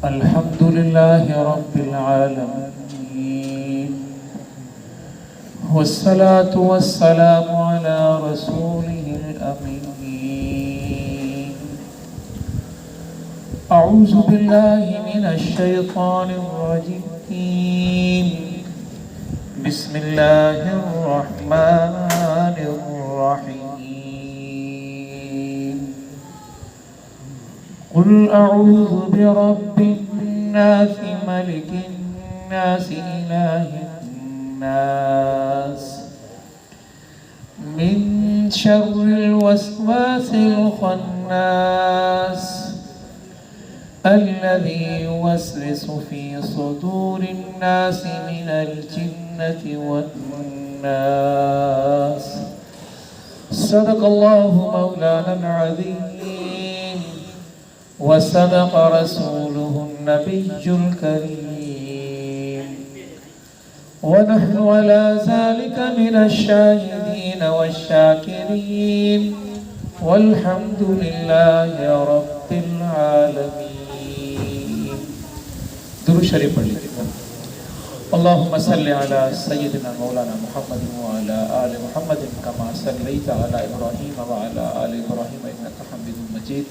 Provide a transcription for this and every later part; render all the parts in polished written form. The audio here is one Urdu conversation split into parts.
الحمد لله رب العالمين والصلاة والسلام على رسوله الأمين. أعوذ بالله من الشيطان الرجيم. بسم الله الرحمن الرحيم. قل أعوذ برب الناس ملك الناس إله الناس من شر الوسواس الخناس الذي يوسوس في صدور الناس من الجنة والناس. صدق الله مولانا العظيم وصدق رسوله النبي الكريم ونحن على ذلك من الشاهدين والشاكرين والحمد لله رب العالمين. درود شریف پڑھ لیجیے. اللهم صل على سيدنا مولانا محمد وعلى آل محمد كما صليت على إبراهيم وعلى آل إبراهيم إنك حميد مجيد.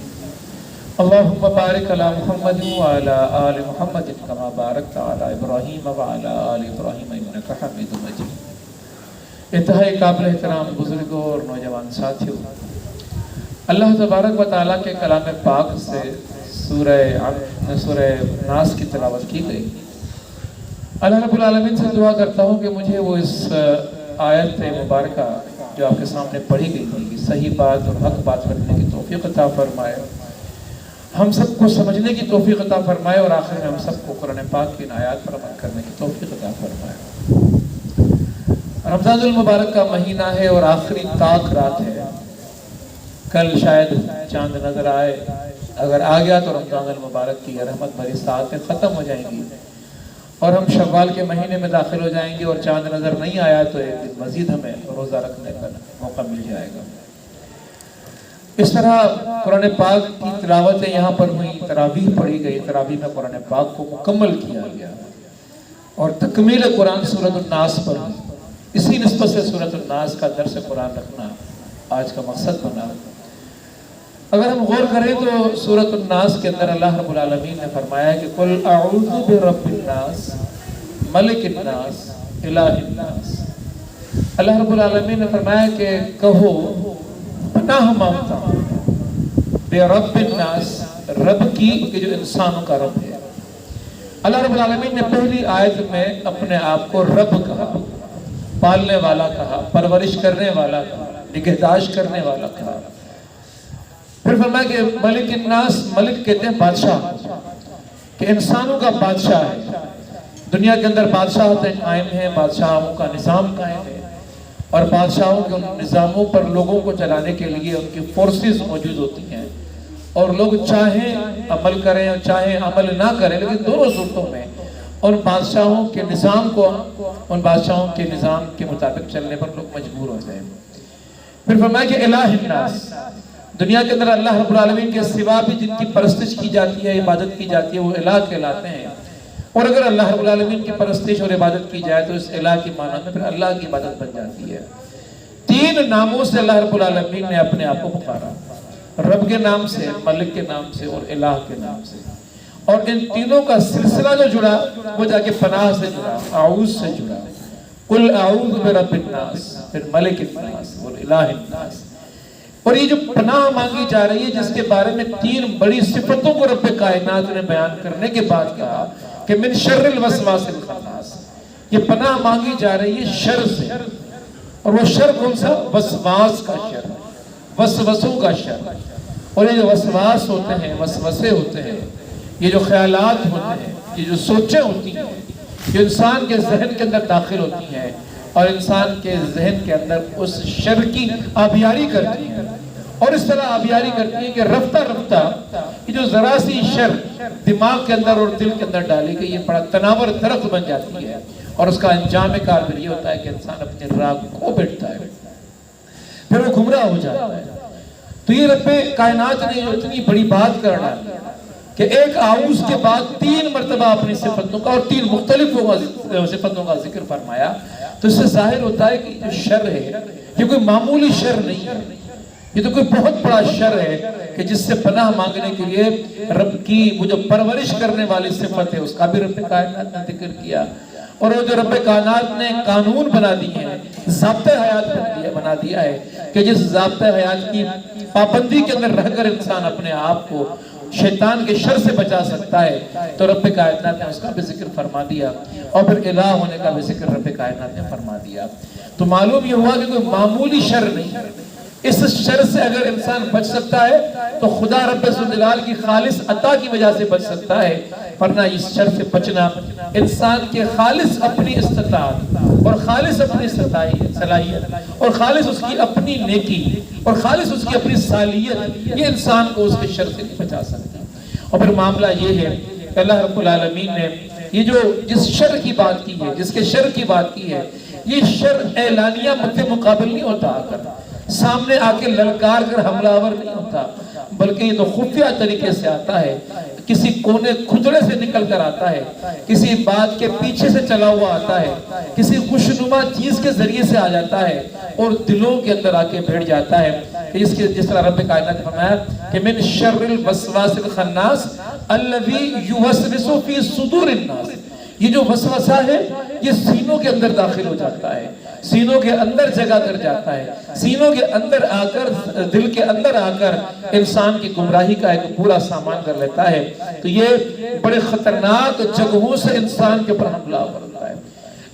اللهم بارك على محمد وعلى آل محمد كما باركت على إبراهيم وعلى آل إبراهيم إنك حميد مجيد. انتہائی قابل احترام بزرگوں اور نوجوان ساتھیوں، اللہ تبارک و تعالیٰ کے کلام پاک سے سورہ ناس کی تلاوت کی گئی. اللہ رب العالمین سے دعا کرتا ہوں کہ مجھے وہ اس آیت مبارکہ جو آپ کے سامنے پڑھی گئی تھی صحیح بات اور حق بات کرنے کی توفیق عطا فرمائے، ہم سب کو سمجھنے کی توفیق عطا فرمائے اور آخر میں ہم سب کو قرآن پاک کی آیات پر عمل کرنے کی توفیق عطا فرمائے. رمضان المبارک کا مہینہ ہے اور آخری طاق رات ہے. کل شاید چاند نظر آئے، اگر آ گیا تو رمضان المبارک کی رحمت بھری ساعتیں ختم ہو جائیں گی اور ہم شوال کے مہینے میں داخل ہو جائیں گے، اور چاند نظر نہیں آیا تو ایک دن مزید ہمیں روزہ رکھنے کا موقع مل جائے گا. اس طرح قرآن پاک کی تلاوتیں یہاں پر ہوئی، تراویح پڑھی گئی، تراویح میں قرآن پاک کو مکمل کیا گیا اور تکمیل قرآن سورۃ الناس پر ہوئی. اسی نسبت سے سورۃ الناس کا درس قرآن رکھنا آج کا مقصد بنا. اگر ہم غور کریں تو سورۃ الناس کے اندر اللہ رب العالمین نے فرمایا کہ قل اعوذ برب الناس ملک الناس الہ الناس. اللہ رب العالمین نے فرمایا کہ کہو پناہ مانگتا ہوں بے رب الناس، رب کی کہ جو انسانوں کا رب ہے. اللہ رب العالمین نے پہلی آیت میں اپنے آپ کو رب کہا، پالنے والا کہا، پرورش کرنے والا کہا، نگہداشت کرنے والا کہا. پھر فرمایا کہ ملک الناس، ملک کہتے ہیں بادشاہ، کہ انسانوں کا بادشاہ ہے. دنیا کے اندر بادشاہتیں قائم ہیں، بادشاہوں کا نظام قائم ہے، اور بادشاہوں کے ان نظاموں پر لوگوں کو چلانے کے لیے ان کی فورسز موجود ہوتی ہیں، اور لوگ چاہیں عمل کریں اور چاہیں عمل نہ کریں، لیکن دونوں صورتوں میں ان بادشاہوں کے نظام کے مطابق چلنے پر لوگ مجبور ہوتے ہیں. پھر فرمایا کہ الہ الناس، دنیا کے اندر اللہ رب العالمین کے سوا بھی جن کی پرستش کی جاتی ہے، عبادت کی جاتی ہے، وہ الہ کہلاتے ہیں. اور اگر اللہ رب العالمین کی پرستش اور عبادت کی جائے تو اس الہ کی معنی میں پھر اللہ کی عبادت بن جاتی ہے. تین ناموں سے اللہ رب العالمین نے اپنے آپ کو پکارا، رب کے نام سے، ملک کے نام سے اور الہ کے نام سے. اور ان تینوں کا سلسلہ جو جڑا وہ جا کے پناہ سے جڑا، اعوذ سے جڑا. قل اعوذ برب الناس، پھر ملک الناس اور الہ الناس. اور یہ جو پناہ مانگی جا رہی ہے، جس کے بارے میں تین بڑی صفتوں کو رب کائنات نے بیان کرنے کے بعد کہا کہ من شر الوسواس الخناس، یہ پناہ مانگی جا رہی ہے شر سے. اور وہ شر کون سا؟ وسواس کا شر، وسوسوں کا شر. اور یہ جو وسواس ہوتے ہیں، وسوسے ہوتے ہیں، یہ جو خیالات ہوتے ہیں، یہ جو سوچیں ہوتی ہیں، جو انسان کے ذہن کے اندر داخل ہوتی ہیں اور انسان کے ذہن کے اندر اس شر کی آبیاری کرتی ہیں، اور اس طرح آبیاری کرتی ہیں کہ رفتہ رفتہ یہ جو ذرا سی شر دماغ کے اندر اور دل کے اندر ڈالی گئی، یہ بڑا تناور درخت بن جاتی ہے. اور اس کا انجام کار پھر یہ ہوتا ہے کہ انسان اپنے راہ کو بیٹھتا ہے، پھر وہ گمراہ ہو جاتا ہے. تو یہ رب کائنات نے جو اتنی بڑی بات کر ڈالی کہ ایک آؤز کے بعد 3 مرتبہ اپنی صفتوں کا اور 3 مختلف صفتوں کا ذکر فرمایا، تو اس سے ظاہر ہوتا ہے کہ جو شر ہے یہ کوئی معمولی شر نہیں ہے، یہ تو کوئی بہت بڑا شر ہے کہ جس سے پناہ مانگنے کے لیے رب کی وہ جو پرورش کرنے والی صفت ہے اس کا بھی رب کائنات نے ذکر کیا، اور وہ جو رب کائنات نے قانون بنا دیے ہیں، ضابطۂ حیات بنا دیا ہے کہ جس ضابطۂ حیات کی پابندی کے اندر رہ کر انسان اپنے آپ کو شیطان کے شر سے بچا سکتا ہے، تو رب کائنات نے اس کا بھی ذکر فرما دیا، اور پھر الہ ہونے کا بھی ذکر رب کائنات نے فرما دیا۔ تو معلوم یہ ہوا کہ کوئی معمولی شر نہیں، اس شر سے اگر انسان بچ سکتا ہے تو خدا رب ذوالجلال کی خالص عطا کی وجہ سے بچ سکتا ہے، ورنہ اس شر سے بچنا انسان کے خالص اپنی استطاعت اور خالص اپنی صلاحیت اور خالص اس کی اپنی نیکی اور خالص اس کی اپنی صالحیت یہ انسان کو اس کے شر سے نہیں بچا سکتا۔ اور پھر معاملہ یہ ہے کہ اللہ رب العالمین نے یہ جو جس شر کی بات کی ہے، جس کے شر کی بات کی ہے، یہ شر اعلانیہ مد مقابل نہیں ہوتا، آ کر سامنے آ کے للکار کر حملہ آور نہیں ہوتا، بلکہ یہ تو خفیہ طریقے سے آتا ہے، کسی کونے کھجڑے سے نکل کر آتا ہے، کسی بات کے پیچھے سے چلا ہوا آتا ہے، کسی خوشنما چیز کے ذریعے سے آ جاتا ہے اور دلوں کے اندر آ کے بیٹھ جاتا ہے۔ جس طرح رب کائنات نے فرمایا کہ من شر الوسواس الخناس الذی یوسوس فی صدور الناس، یہ جو وسوسہ ہے یہ سینوں کے اندر داخل ہو جاتا ہے، سینوں کے اندر جگہ کر جاتا ہے، سینوں کے اندر آ کر دل کے اندر آ کر انسان کی گمراہی کا ایک پورا سامان کر لیتا ہے۔ تو یہ بڑے خطرناک جگہوں سے انسان کے اوپر حملہ آور ہوتا ہے،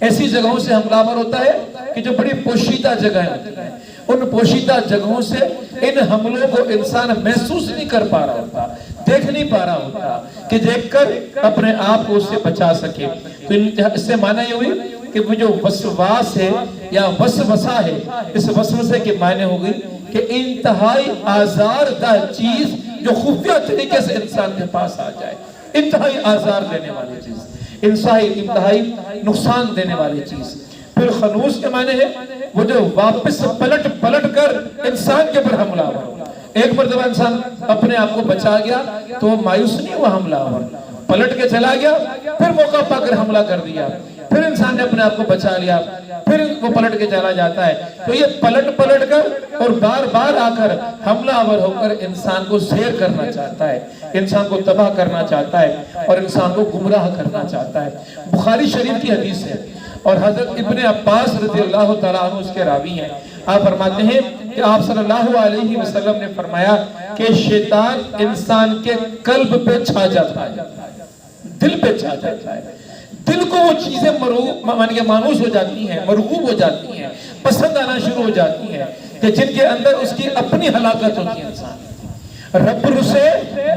ایسی جگہوں سے حملہ آور ہوتا ہے کہ جو بڑی پوشیدہ جگہیں ہوتی ہیں، ان پوشیدہ جگہوں سے ان حملوں کو انسان محسوس نہیں کر پا رہا ہوتا، دیکھ نہیں پا رہا ہوتا کہ دیکھ کر اپنے آپ کو اس سے بچا سکے۔ تو اس سے معنی یہ ہوئی کہ وہ جو وسواس ہے یا وسوسہ ہے، اس وسوسے کے معنی ہو گئی کہ انتہائی آزار دہ چیز جو خفیہ طریقے سے انسان کے پاس آ جائے، انتہائی آزار دینے والی چیز، انتہائی نقصان دینے والی چیز۔ پھر خنوس کے معنی ہے وہ جو واپس پلٹ کر انسان کے پر حملہ ہوا۔ ایک مرتبہ انسان اپنے آپ کو بچا گیا تو وہ مایوس نہیں ہوا حملہ ہوا، پلٹ کے چلا گیا، پھر موقع پا کر حملہ کر دیا، پھر انسان نے اپنے آپ کو بچا لیا، پھر وہ پلٹ کے چلا جاتا ہے۔ تو یہ پلٹ کر اور بار بار آ کر حملہ آور ہو کر انسان کو زیر کرنا چاہتا ہے، انسان کو تباہ کرنا چاہتا ہے اور انسان کو گمراہ کرنا چاہتا ہے۔ بخاری شریف کی حدیث ہے اور حضرت ابن عباس رضی اللہ تعالیٰ عنہ اس کے راوی ہیں، آپ فرماتے ہیں کہ آپ صلی اللہ علیہ وسلم نے فرمایا کہ شیطان انسان کے قلب پہ چھا جاتا ہے، دل پہ چھا جاتا ہے، دل کو وہ چیزیں مانوس ہو جاتی ہیں، مرغوب ہو جاتی ہیں، پسند آنا شروع ہو جاتی ہیں کہ جن کے اندر اس کی اپنی ہلاکت ہوتی ہے۔ انسان رب رسے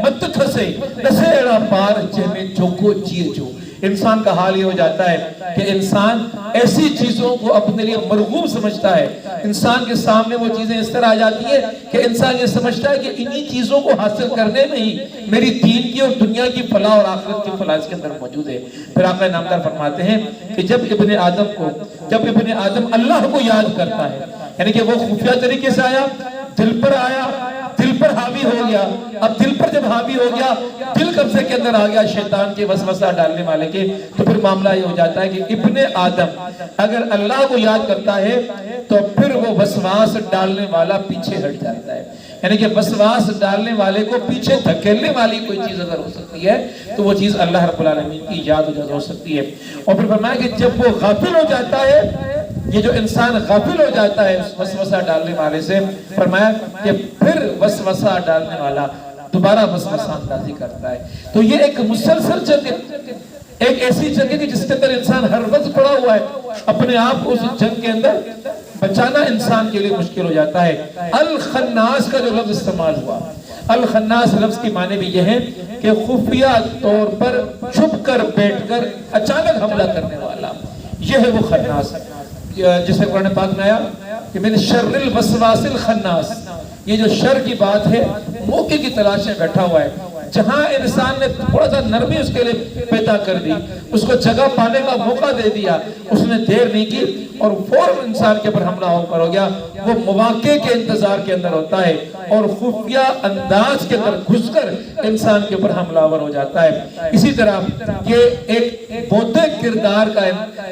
مت کھسے نسیڑا پار جہمیں جوکو جیے جو، انسان کا حال یہ ہو جاتا ہے کہ انسان ایسی چیزوں کو اپنے لیے مرغوب سمجھتا ہے، انسان کے سامنے وہ چیزیں اس طرح آ جاتی ہیں کہ انسان یہ سمجھتا ہے کہ انہی چیزوں کو حاصل کرنے میں ہی میری دین کی اور دنیا کی فلاح اور آخرت کی فلاح اس کے اندر موجود ہے۔ پھر آقا نامدار فرماتے ہیں کہ جب ابن آدم اللہ کو یاد کرتا ہے، یعنی کہ وہ خفیہ طریقے سے آیا، دل پر حاوی ہو گیا، اب دل پر جب حاوی ہو گیا، دل قبضے کے اندر آ گیا شیطان کے وسوسہ ڈالنے والے کے، تو پھر معاملہ یہ ہو جاتا ہے کہ ابن آدم اگر اللہ کو یاد کرتا ہے تو پھر وہ وسواس ڈالنے والا پیچھے ہٹ جاتا ہے، یعنی کہ وسواس ڈالنے والے کو پیچھے دھکیلنے والی کوئی چیز اگر ہو سکتی ہے تو وہ چیز اللہ رب العالمین کی یاد ہو سکتی ہے۔ اور پھر فرمایا کہ جب وہ غافل ہو جاتا ہے، یہ جو انسان غافل ہو جاتا ہے اس وسوسہ ڈالنے والے سے، فرمایا کہ پھر وسوسہ ڈالنے والا دوبارہ وسوسہ اندازی کرتا ہے۔ تو یہ ایک مسلسل جنگ ہے، ایک ایسی جنگ ہے جس کے اندر انسان ہر وقت پڑا ہوا ہے، اپنے آپ کو اس جنگ کے اندر بچانا انسان کے لیے مشکل ہو جاتا ہے۔ الخناس کا جو لفظ استعمال ہوا، الخناس لفظ کی معنی بھی یہ ہے کہ خفیہ طور پر چھپ کر بیٹھ کر اچانک حملہ کرنے والا، یہ ہے وہ خناس جسے قرآن پاک میں آیا کہ من شر الوسواس الخناس، یہ جو شر کی بات ہے موقع کی تلاش میں بیٹھا ہوا ہے، جہاں انسان نے تھوڑا سا نرمی اس کے لیے پیدا کر دی، اس کو جگہ پانے کا موقع دے دیا، اس نے دیر نہیں کی اور فوراً انسان کے پر حملہ ہو گیا۔ وہ مواقع کے انتظار کے اندر ہوتا ہے اور خفیہ انداز کے اندر گھس کر انسان کے پر حملہ آور ہو جاتا ہے۔ اسی طرح یہ ایک بودھے کردار کا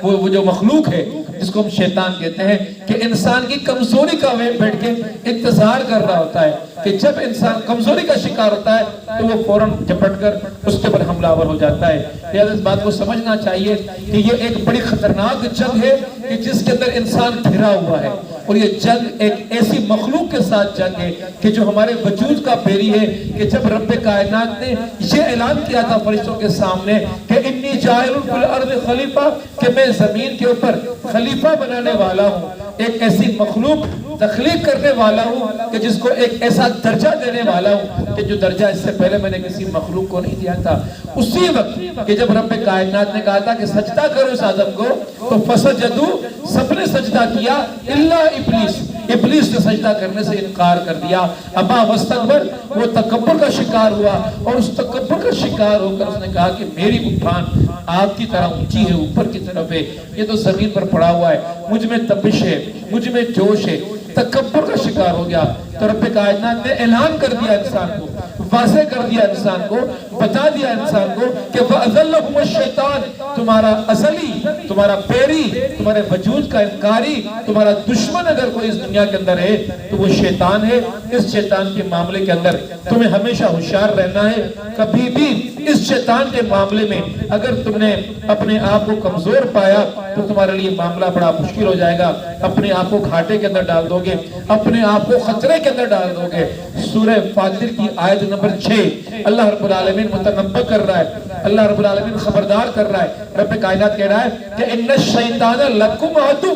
وہ جو مخلوق ہے جس کو ہم شیطان کہتے ہیں کہ انسان کی کمزوری کا وہ بیٹھ کے انتظار کر رہا ہوتا ہے کہ جب انسان کمزوری کا شکار ہوتا ہے تو وہ فوراً جھپٹ کر اس کے پر حملہ آور ہو جاتا ہے۔ لہذا اس بات کو سمجھنا چاہیے کہ یہ ایک بڑی خطرناک جنگ ہے کہ جس کے اندر انسان گھرا ہوا ہے، اور یہ جنگ ایک ایسی مخلوق کے ساتھ جنگ ہے کہ جو ہمارے وجود کا بیری ہے کہ جب رب کائنات نے یہ اعلان کیا تھا فرشتوں کے سامنے کہ انی جاعل فی الارض خلیفہ، کہ میں زمین کے اوپر خلیفہ بنانے والا ہوں، ایک ایسی مخلوق تخلیق کرنے والا ہوں کہ جس کو ایک ایسا درجہ دینے والا ہوں کہ جو درجہ اس سے پہلے میں نے کسی مخلوق کو نہیں دیا تھا۔ اسی وقت کہ جب رب کائنات نے کہا تھا کہ سجدہ کرو اس آدم کو، تو فسجدو، سب نے سجدہ کیا الا ابلیس، ابلیس نے سجدہ کرنے سے انکار کر دیا۔ ابا واستکبر، وہ تکبر کا شکار ہوا اور اس تکبر کا شکار ہو کر اس نے کہا کہ میری اٹھان آگ کی طرح اونچی ہے، اوپر کی طرف ہے، یہ تو زمین پر پڑا ہوا ہے، مجھ میں تپش ہے، مجھ میں جوش ہے، تکبر کا شکار ہو گیا۔ تو رب کائنات نے اعلان کر دیا انسان کو، واضح کر دیا انسان کو، بتا دیا انسان کو کہ فَأَذَلَّهُمُ الشَّيْطَانِ، تمہارا ازلی، تمہارا پیری، تمہارے وجود کا انکاری، تمہارا دشمن اگر کوئی اس دنیا کے اندر ہے تو وہ شیطان ہے۔ اس شیطان کے معاملے کے اندر تمہیں ہمیشہ ہوشیار رہنا ہے۔ کبھی بھی اس شیطان کے معاملے میں اگر تم نے اپنے آپ کو کمزور پایا تو تمہارے لیے معاملہ بڑا مشکل ہو جائے گا، اپنے آپ کو گھاٹے کے اندر ڈال دو گے، اپنے آپ کو خطرے کے اندر ڈال دو گے۔ سورہ فاطر کی آیت نمبر 6 اللہ رب العالمین متنبہ کر رہا ہے، اللہ رب العالمین خبردار کر رہا ہے، رب کائنات کہہ رہا ہے کہ ان الشیطان لکم عدو،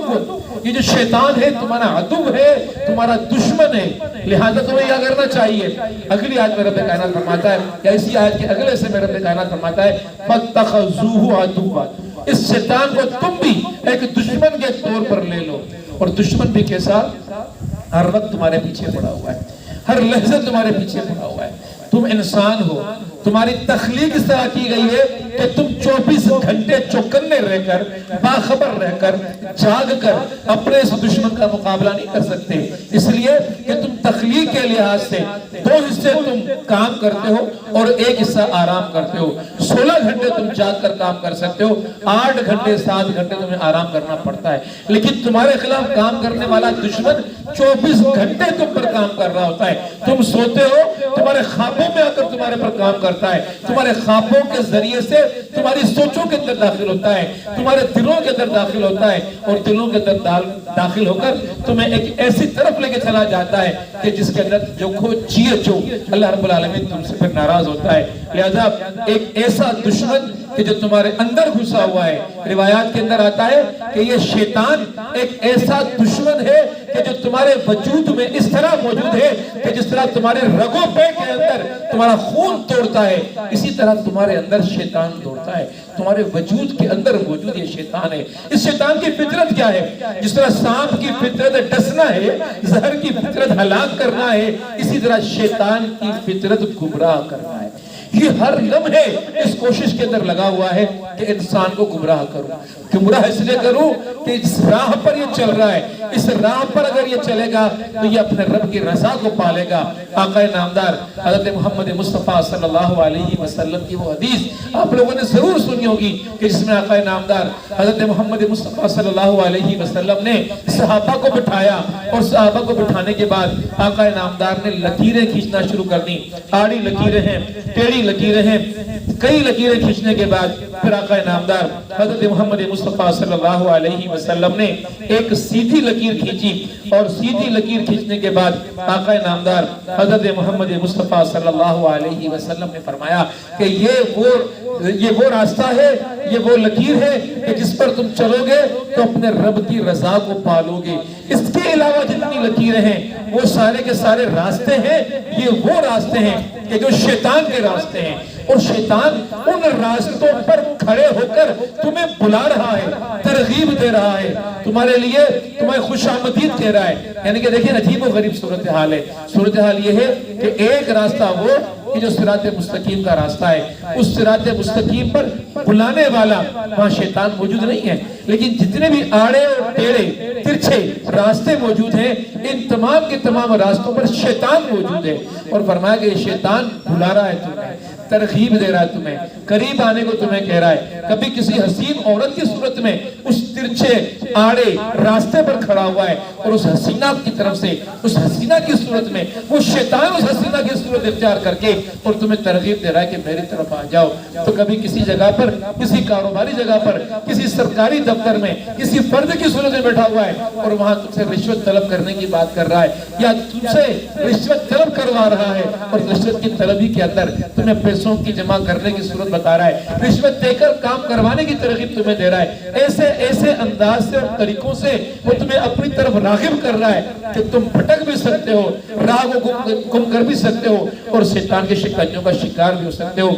یہ جو شیطان ہے تمہارا عدو ہے، تمہارا دشمن ہے، لہذا تمہیں یہ کرنا چاہیے۔ اگلی آیت میں رب کائنات فرماتا ہے، یا اسی آیت کے اگلے سے میں رب کائنات فرماتا ہے فَاتَّخَذُوهُ عَدُوًّا، اس شیطان کو تم بھی ایک دشمن کے طور پر لے لو۔ اور دشمن بھی کیسا؟ ہر وقت تمہارے پیچھے پڑا ہوا ہے، ہر لحظے تمہارے پیچھے پڑا ہوا ہے۔ تم انسان ہو، تمہاری تخلیق اس طرح کی گئی ہے کہ تم 24 گھنٹے چوکنے رہ کر، باخبر رہ کر، جاگ کر اپنے اس دشمن کا مقابلہ نہیں کر سکتے، اس لیے کہ تم تخلیق کے لحاظ سے 2 حصے تم کام کرتے ہو اور 1 حصہ آرام کرتے ہو۔ 16 گھنٹے تم جاگ کر کام کر سکتے ہو، 8 گھنٹے 7 گھنٹے تمہیں آرام کرنا پڑتا ہے، لیکن تمہارے خلاف کام کرنے والا دشمن 24 گھنٹے تم پر کام کر رہا ہوتا ہے۔ تم سوتے ہو، تمہارے خوابوں میں آ کر تمہارے پر کام کرتا ہے، تمہارے خوابوں کے ذریعے سے تمہاری سوچوں کے اندر داخل ہوتا ہے، تمہارے دلوں کے اندر داخل ہوتا ہے، اور دلوں کے اندر داخل ہو کر تمہیں ایک ایسی طرف لے کے چلا جاتا ہے کہ جس کے اندر جو کھو چیئے جو اللہ رب العالمین تم سے پھر ناراض ہوتا ہے۔ لہذا ایک ایسا دشمن کہ جو تمہارے اندر گھسا ہوا ہے، روایات کے اندر آتا ہے کہ یہ شیطان ایک ایسا دشمن ہے کہ جو تمہارے وجود میں اس طرح موجود ہے کہ جس طرح تمہارے رگوں پہ کے اندر تمہارا خون توڑتا ہے، اسی طرح تمہارے اندر شیطان توڑتا ہے، تمہارے وجود کے اندر موجود یہ شیطان ہے۔ اس شیطان کی فطرت کیا ہے؟ جس طرح سانپ کی فطرت ڈسنا ہے، زہر کی فطرت ہلاک کرنا ہے، اسی طرح شیطان کی فطرت گمراہ کرنا ہے۔ یہ ہر لمحے اس کوشش کے اندر لگا ہوا ہے کہ انسان کو گمراہ کروں۔ گمراہ اس لیے کروں کہ اس راہ پر یہ چل رہا ہے، اس راہ پر اگر یہ چلے گا تو یہ اپنے رب کی رضا کو پالے گا۔ آقا نامدار حضرت محمد مصطفیٰ صلی اللہ علیہ وسلم کی وہ حدیث آپ لوگوں نے ضرور سنی ہوگی کہ جس میں آقا نامدار حضرت محمد مصطفیٰ صلی اللہ علیہ وسلم نے صحابہ کو بٹھایا، اور صحابہ کو بٹھانے کے بعد آقا نامدار نے لکیریں کھینچنا شروع کر دی۔ آڑی لکیریں ہیں، ٹیڑھی لکیریں ہیں، کئی لکیریں کھینچنے کے بعد پھر آقا نامدار حضرت محمد مصطفیٰ صلی اللہ علیہ وسلم نے ایک سیدھی لکیر کھینچی، اور سیدھی لکیر کھینچنے کے بعد آقا نامدار حضرت محمد مصطفیٰ صلی اللہ علیہ وسلم نے فرمایا کہ یہ وہ راستہ ہے، یہ وہ لکیر ہے کہ جس پر تم چلو گے تو اپنے رب کی رضا کو پالو گے۔ اس کے علاوہ جتنی لکیریں ہیں وہ سارے کے سارے راستے ہیں، یہ وہ راستے ہیں کہ جو شیطان کے راستے ہیں، اور شیطان ان راستوں پر کھڑے ہو کر تمہیں بلا رہا ہے، ترغیب دے رہا ہے، تمہارے لیے تمہیں خوش آمدید کہہ رہا ہے۔ یعنی کہ دیکھیں عجیب و غریب صورتحال ہے۔ صورتحال یہ ہے کہ ایک راستہ وہ یہ جو صراط مستقیم کا راستہ ہے، اس صراط مستقیم پر بلانے والا وہاں شیطان موجود نہیں ہے، لیکن جتنے بھی آڑے اور ٹیڑے ترچھے راستے موجود ہیں، ان تمام کے تمام راستوں پر شیطان موجود ہے۔ اور فرمایا کہ یہ شیطان بلا رہا ہے تمہیں، ترغیب دے رہا ہے تمہیں، قریب آنے کو تمہیں کہہ رہا ہے۔ کبھی کسی حسین عورت کی صورت میں اس ترچھے آڑے راستے پر کھڑا ہوا ہے، اور اس حسینہ کی طرف سے، اس حسینہ کی صورت میں وہ شیطان اس حسینہ کی صورت اختیار کر کے اور تمہیں ترغیب دے رہا ہے کہ میری طرف آ جاؤ۔ تو کبھی کسی جگہ پر، کسی کاروباری جگہ پر، کسی سرکاری دفتر میں کسی فرد کی صورت میں بیٹھا ہوا ہے اور وہاں تم سے رشوت طلب کرنے کی بات کر رہا ہے، یا تم سے رشوت طلب کروا رہا ہے، اور رشوت کی طلبی کے اندر تمہیں پیسوں کی جمع کرنے کی صورت بتا رہا ہے، رشوت دے کر کام کروانے کی ترغیب تمہیں دے رہا ہے، ایسے انداز سے اور طریقوں سے وہ تمہیں اپنی طرف راغب کر رہا ہے کہ تم بھٹک بھی سکتے ہو، راہ کو گم کر بھی سکتے ہو، اور شیطان کے شکنجوں کا شکار بھی ہو سکتے ہو۔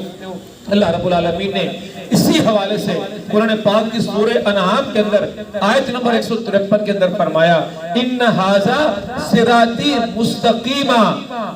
اللہ رب العالمین نے اسی حوالے سے قرآن پاک کی سورہ انعام کے اندر آیت نمبر 153 کے اندر فرمایا ان ھذا صراطی مستقیما،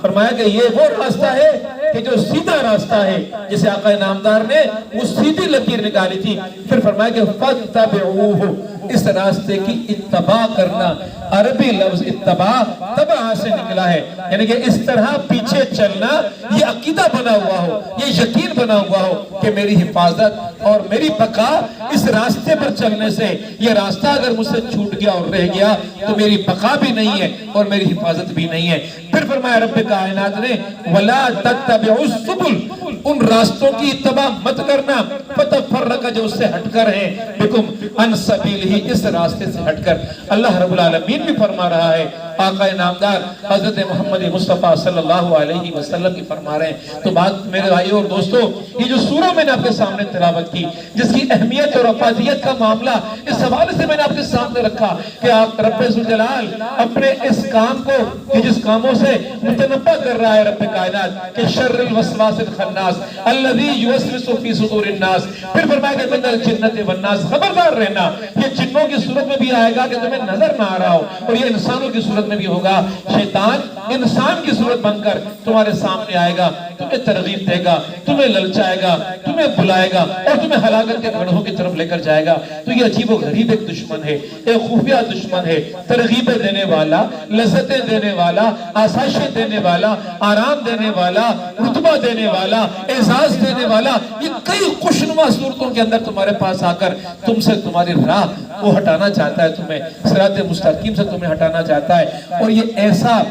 فرمایا کہ یہ وہ راستہ ہے کہ جو سیدھا راستہ ہے، جسے آقا نامدار نے وہ سیدھی لکیر نکالی تھی۔ پھر فرمایا کہ فاتبعوہ، اس راستے کی اتباع کرنا، عربی لفظ اتباع تبع سے نکلا ہے، یعنی کہ اس طرح پیچھے چلنا یہ عقیدہ بنا ہوا ہو، یہ یقین بنا ہوا ہو کہ میری حفاظت اور میری بقا اس راستے پر چلنے سے، یہ راستہ اگر مجھ سے چھوٹ گیا اور رہ گیا تو میری بقا بھی نہیں ہے اور میری حفاظت بھی نہیں ہے۔ پھر فرمایا رب کائنات نے وَلَا تَتَّبِعُوا السُّبُلَ، ان راستوں کی اتباع مت کرنا، فَتَفَرَّقَ، جو اس سے ہٹ کر ہیں، بِكُمْ عَنْ سَبِيلِهِ، اس راستے سے ہٹ کر۔ اللہ رب العالمین بھی فرما رہا ہے، آقا نامدار حضرت محمد مصطفیٰ صلی اللہ علیہ وسلم کی فرما رہے ہیں۔ تو بات میرے بھائیوں اور دوستو، یہ جو سورہ میں نے آپ کے سامنے تلاوت کی، جس کی اہمیت اور افادیت کا معاملہ اس حوالے سے میں نے آپ کے سامنے رکھا کہ آپ رب ذوالجلال اپنے اس کام کو، کہ جس کاموں سے متنبہ کر رہا ہے رب کائنات کہ شر الوسواس الخناس الذی یوسوس فی صدور الناس، پھر فرمایا کہ من الجنۃ والناس، خبردار رہنا یہ جنوں کی صورت میں بھی آئے گا کہ تمہیں نظر نہ آ رہا ہو، اور یہ انسانوں کی صورت میں بھی ہوگا۔ شیطان انسان کی صورت بن کر تمہارے سامنے آئے گا، تمہیں ترغیب دے گا، تمہیں للچائے گا، تمہیں بلائے گا اور تمہیں ہلاکت کے گڑھوں کی طرف لے کر جائے گا۔ تو یہ عجیب و غریب ایک دشمن ہے، ایک خفیہ دشمن ہے، ترغیبیں دینے والا، لذتیں دینے والا، آسائشیں دینے والا، آرام دینے والا، رتبہ دینے والا، اعزاز دینے والا، یہ کئی خوشنما صورتوں کے اندر تمہارے پاس آ کر تم سے تمہاری راہ وہ ہٹانا چاہتا ہے، تمہیں صراط مستقیم سے تمہیں ہٹانا چاہتا ہے۔ اور یہ ایسا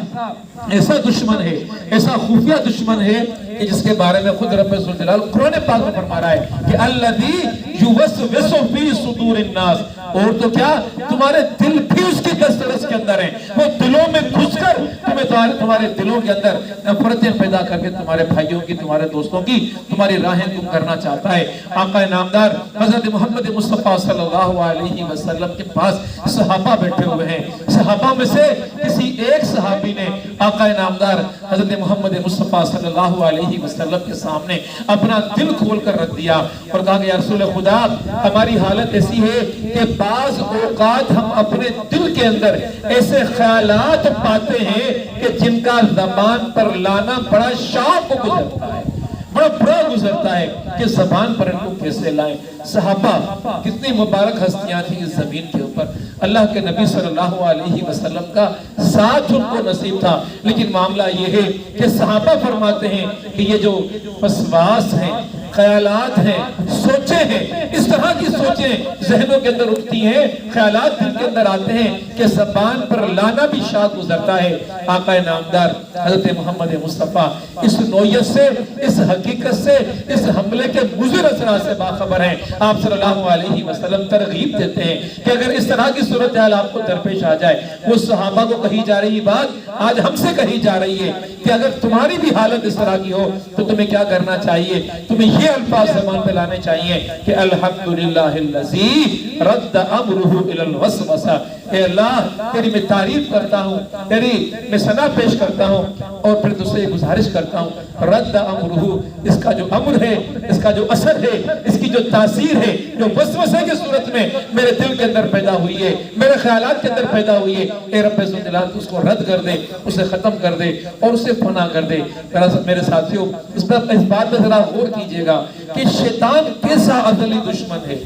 دشمن ہے، ایسا خفیہ دشمن ہے کہ جس کے بارے میں خود رب ذوالجلال قرآن پاک میں فرما رہا ہے کہ الذی یوسوس فی صدور الناس، اور تو کیا تمہارے دل بھی اس کی دسترس کے اندر ہیں، وہ دلوں میں گھس کر تمہارے دلوں کے اندر نفرتیں پیدا کر کے تمہارے بھائیوں کی، تمہارے دوستوں کی، تمہاری راہیں گم کرنا چاہتا ہے۔ آقا نامدار حضرت محمد مصطفیٰ صلی اللہ علیہ وسلم کے پاس صحابہ بیٹھے ہوئے ہیں، صحابہ میں سے کسی ایک صحابی نے آقا نامدار حضرت محمد مصطفیٰ صلی اللہ علیہ وسلم کے سامنے اپنا دل کھول کر رکھ دیا اور کہا کہ یا رسول خدا، ہماری حالت ایسی ہے کہ بعض اوقات ہم اپنے دل کے اندر ایسے خیالات پاتے ہیں کہ جن کا زبان پر لانا بڑا شاق گزرتا ہے، بڑا برا گزرتا ہے کہ زبان پر ان کو کیسے لائیں۔ صحابہ کتنی مبارک ہستیاں تھیں اس زمین کے اوپر، اللہ کے نبی صلی اللہ علیہ وسلم کا ساتھ ان کو نصیب تھا، لیکن معاملہ یہ ہے کہ صحابہ فرماتے ہیں کہ یہ جو وسواس ہیں، خیالات ہیں، سوچیں ہیں، اس طرح کی سوچیں ذہنوں کے اندر اٹھتی ہیں، خیالات دل کے اندر آتے ہیں کہ زبان پر لانا بھی شاق گزرتا ہے۔ آقا نامدار حضرت محمد مصطفیٰ اس نوعیت سے، اس حقیقت سے، اس حملے کے مضر اثرات سے باخبر ہیں۔ آپ صلی اللہ علیہ وسلم ترغیب دیتے ہیں کہ اگر اس طرح کی صورتحال آپ کو درپیش آ جائے، وہ صحابہ کو کہی جا رہی بات آج ہم سے کہی جا رہی ہے کہ اگر تمہاری بھی حالت اس طرح کی ہو تو تمہیں کیا کرنا چاہیے؟ تمہیں یہ الفاظ زبان پہ لانے چاہیے کہ الحمدللہ رد امرہ الی الوسوسہ. اے اللہ تیری میں تعریف کرتا ہوں، تیری میں ثنا پیش کرتا ہوں، اور پھر تجھ سے گزارش کرتا ہوں رد امرہ، اس کا جو امر ہے، اس کا جو اثر ہے، اس کی جو تاثیر ہے، جو وسوسے کی صورت میں میرے دل کے اندر پیدا ہوئی ہے، میرے خیالات کے اندر پیدا ہوئی ہے، اے رب ذوالجلال اس کو رد کر دے، اسے ختم کر دے اور اسے فنا کر دے. میرے ساتھیوں اس بات پر ذرا غور کیجئے گا کہ شیطان کیسا ازلی دشمن ہے،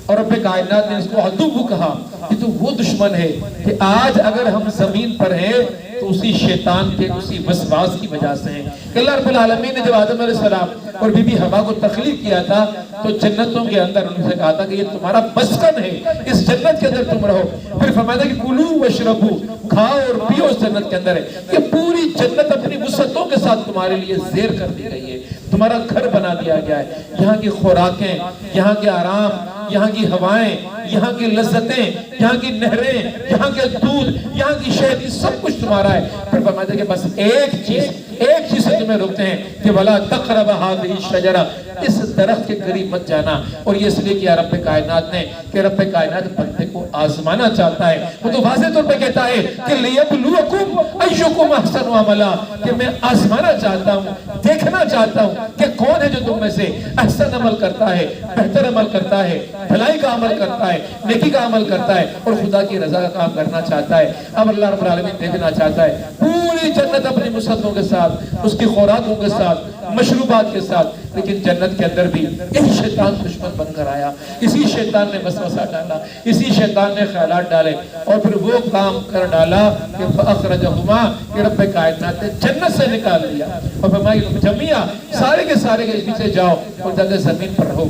اور رب کائنات نے اس کو عدو کہا کہ تو وہ دشمن ہے کہ آج اگر ہم زمین پر ہیں تو اسی شیطان کے اسی وسواس کی وجہ سے ہیں. کہ اللہ رب العالمین نے جب آدم علیہ السلام اور بی بی حوا کو تخلیق کیا تھا تو جنتوں کے اندر انہوں نے کہا تھا کہ یہ تمہارا مسکن ہے، اس جنت کے اندر تم رہو. پھر فرمایا تھا کہ کلو واشربو، کھاؤ اور پیو اس جنت کے اندر ہے. یہ پوری جنت اپنی وسعتوں کے ساتھ تمہارے لیے زیر کر دی گئی ہے، تمہارا گھر بنا دیا گیا ہے. یہاں کی خوراکیں، یہاں کے آرام، یہاں کی ہوائیں، یہاں کی لذتیں، یہاں کی نہریں، یہاں کے دودھ، یہاں کی شہد، یہ سب کچھ تمہارا ہے. پھر فرمایا تھا کہ بس ایک چیز سے تمہیں روکتے ہیں کہ وَلَا تَقْرَبَ هَذِهِ الشَّجَرَةَ، اس درخت کے قریب مت جانا. اور یہ اس لیے کیا رب کائنات نے کہ رب کائنات بندے کو آزمانا چاہتا ہے. وہ تو واضح طور پہ کہتا ہے کہ لِيَبْلُوَكُمْ أَيُّكُمْ أَحْسَنُ عَمَلًا، کہ میں آزمانا چاہتا ہوں، دیکھنا چاہتا ہوں کہ کون ہے جو تم میں سے احسن عمل کرتا ہے، بہتر عمل کرتا ہے، بھلائی کا عمل کرتا ہے، نیکی کا عمل کرتا ہے اور خدا کی رضا کا کام کرنا چاہتا ہے. اب اللہ رب العالمین دیکھنا چاہتا ہے پوری جنت اپنی وسعتوں کے ساتھ، اس کی خوراکوں کے ساتھ، مشروبات کے ساتھ. لیکن جنت کے اندر بھی یہی شیطان دشمن بن کر آیا، اسی شیطان نے وسوسہ ڈالا، اسی شیطان نے خیالات ڈالے اور پھر وہ کام کر ڈالا کہ فَأَخْرَجَهُمَا، کہ رب کائنات نے جنت سے نکال دیا اور فرمایا جميعا، سارے کے سارے کے پیچھے جاؤ اور جا کے زمین پر رہو.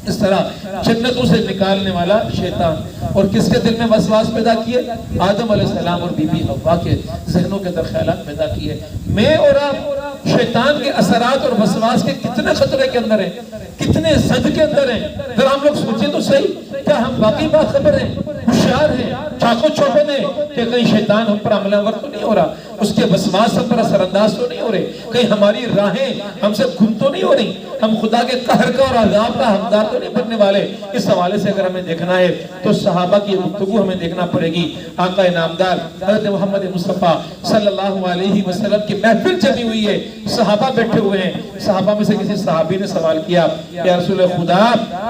اس طرح جنتوں سے نکالنے والا شیطان. اور کس کے دل میں وسواس پیدا کیے؟ آدم علیہ السلام اور بی بی حوا کے ذہنوں کے اندر خیالات پیدا کیے. میں اور آپ شیطان کے اثرات اور وسواس کے کتنے خطرے کے اندر ہیں، کتنے زد کے اندر ہیں. ذرا ہم لوگ سوچیں تو صحیح، کیا ہم واقعی باخبر ہیں، ہوشیار ہیں، چاقو چوبند ہیں کہ کہیں شیطان ہم پر عملہ ور تو نہیں ہو رہا، اس کے وسواس ہم پر اثر انداز تو نہیں ہو رہے، کہیں ہماری راہیں ہم سے گم تو نہیں ہو رہی، ہم خدا کے قہر کا اور عذاب کا حقدار تو نہیں بننے والے. اس حوالے سے اگر ہمیں دیکھنا ہے تو صحابہ کی گفتگو ہمیں دیکھنا پڑے گی. آقا نامدار حضرت محمد مصطفیٰ صلی اللہ علیہ وسلم کی محفل جمی ہوئی ہے، صحابہ بیٹھے ہوئے ہیں. صحابہ میں سے کسی صحابی نے سوال کیا، یا رسول خدا،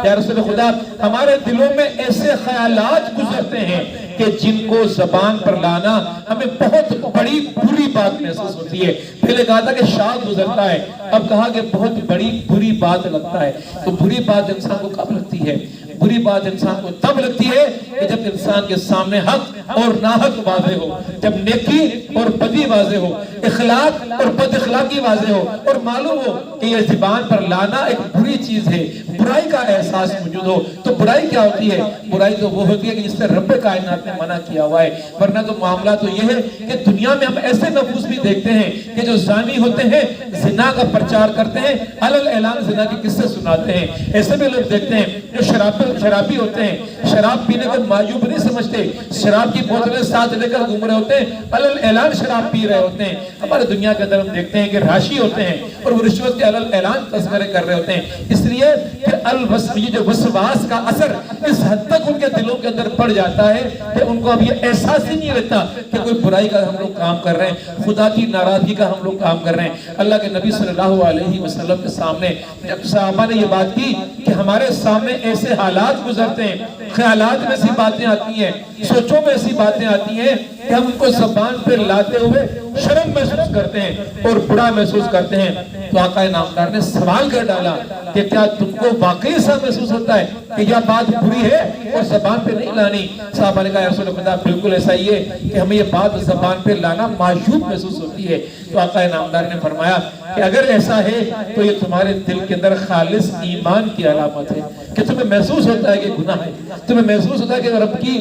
یا رسول خدا، ہمارے دلوں میں ایسے خیالات گزرتے ہیں کہ جن کو زبان پر لانا ہمیں بہت بڑی بری بات محسوس ہوتی ہے. پہلے کہا تھا کہ شاد گزرتا ہے، اب کہا کہ بہت بڑی بری بات لگتا ہے. تو بری بات انسان کو کب لگتی ہے؟ بری بات انسان کو تب لگتی ہے کہ جب انسان کے سامنے حق اور ناحق واضح ہو، جب نیکی اور بدی واضح ہو، اخلاق اور بد اخلاقی واضح ہو اور معلوم ہو کہ یہ زبان پر لانا ایک بری چیز ہے، برائی کا احساس موجود ہو. تو برائی کیا ہوتی ہے؟ برائی تو وہ ہوتی ہے کہ جس سے رب کائنات نے منع کیا ہوا ہے. ورنہ تو معاملہ تو یہ ہے کہ دنیا میں ہم ایسے نفوس بھی دیکھتے ہیں کہ جو زانی ہوتے ہیں، زنا کا پرچار کرتے ہیں، علل اعلان زنا کے قصے سناتے ہیں. ایسے بھی لوگ دیکھتے ہیں جو شرابی ہوتے ہیں، شراب پینے کو معیوب نہیں سمجھتے، شراب کی بوتلیں ساتھ لے کر گھوم رہے ہوتے ہیں، علل اعلان شراب پی رہے ہوتے ہیں. ہمارے دنیا کے اندر ہم دیکھتے ہیں کہ راشی ہوتے ہیں اور وہ رشوت کے علل اعلان تذکرے کر رہے ہوتے ہیں. اس لیے کہ یہ جو وسواس کا اثر اس حد تک ان کے دلوں کے اندر پڑ جاتا ہے کہ ان کو اب یہ احساس ہی نہیں رہتا کہ کوئی برائی کا ہم لوگ کام کر رہے ہیں، خدا کی ناراضگی کا ہم لوگ کام کر رہے ہیں. اللہ کے نبی صلی اللہ علیہ وسلم کے سامنے جب صحابہ نے یہ بات کی کہ ہمارے سامنے ایسے حالات گزرتے ہیں، خیالات میں ایسی باتیں آتی ہیں، سوچوں میں ایسی باتیں آتی ہیں کہ ہم ان کو زبان پہ لاتے ہوئے شرم محسوس کرتے ہیں اور برا محسوس کرتے ہیں. تو آقا نامدار نے سوال کر ڈالا کہ کیا تم کو واقعی ایسا محسوس ہوتا ہے کہ یہ بات بری ہے اور زبان پہ نہیں لانی؟ صحابہ نے کہا یا رسول خدا بالکل ایسا ہی ہے کہ ہمیں یہ بات زبان پہ لانا معیوب محسوس ہوتی ہے. تو آقا نامدار نے فرمایا کہ اگر ایسا ہے تو یہ تمہارے دل کے اندر خالص ایمان کی علامت ہے کہ تمہیں محسوس ہوتا ہے کہ گناہ ہے، تمہیں محسوس ہوتا ہے کہ رب کی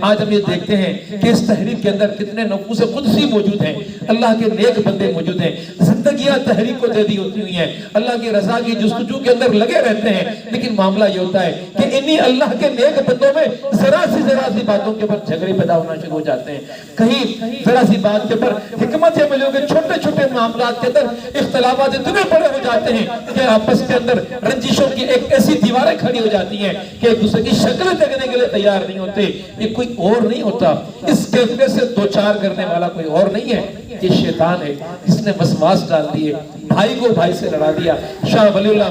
آج ہم یہ دیکھتے ہیں کہ اس تحریک کے اندر کتنے نفوس قدسی موجود ہیں، اللہ کے نیک بندے موجود ہیں، زندگیاں تحریک کو دے دی ہوتی ہوئی ہیں، اللہ کی رضا کی جستجو کے اندر لگے رہتے ہیں، لیکن معاملہ یہ ہوتا ہے کہ انہی اللہ کے نیک بندوں میں ذرا سی باتوں کے اوپر جھگڑے پیدا ہونا شروع ہو جاتے ہیں، کہیں ذرا سی بات کے اوپر حکمت عملیوں کے چھوٹے چھوٹے معاملات کے اندر اختلافات اتنے بڑے ہو جاتے ہیں کہ آپس کے اندر رنجشوں کی ایک ایسی دیواریں کھڑی ہو جاتی ہیں کہ ایک دوسرے کی شکلیں دیکھنے کے لیے تیار نہیں ہوتے۔ یہ کوئی اور نہیں ہوتا، اس کیفیت سے دوچار کرنے والا کوئی اور نہیں ہے، یہ شیطان ہے جس نے وسواس ڈال دیے، بھائی کو بھائی سے لڑا دیا۔ شاہ ولی اللہ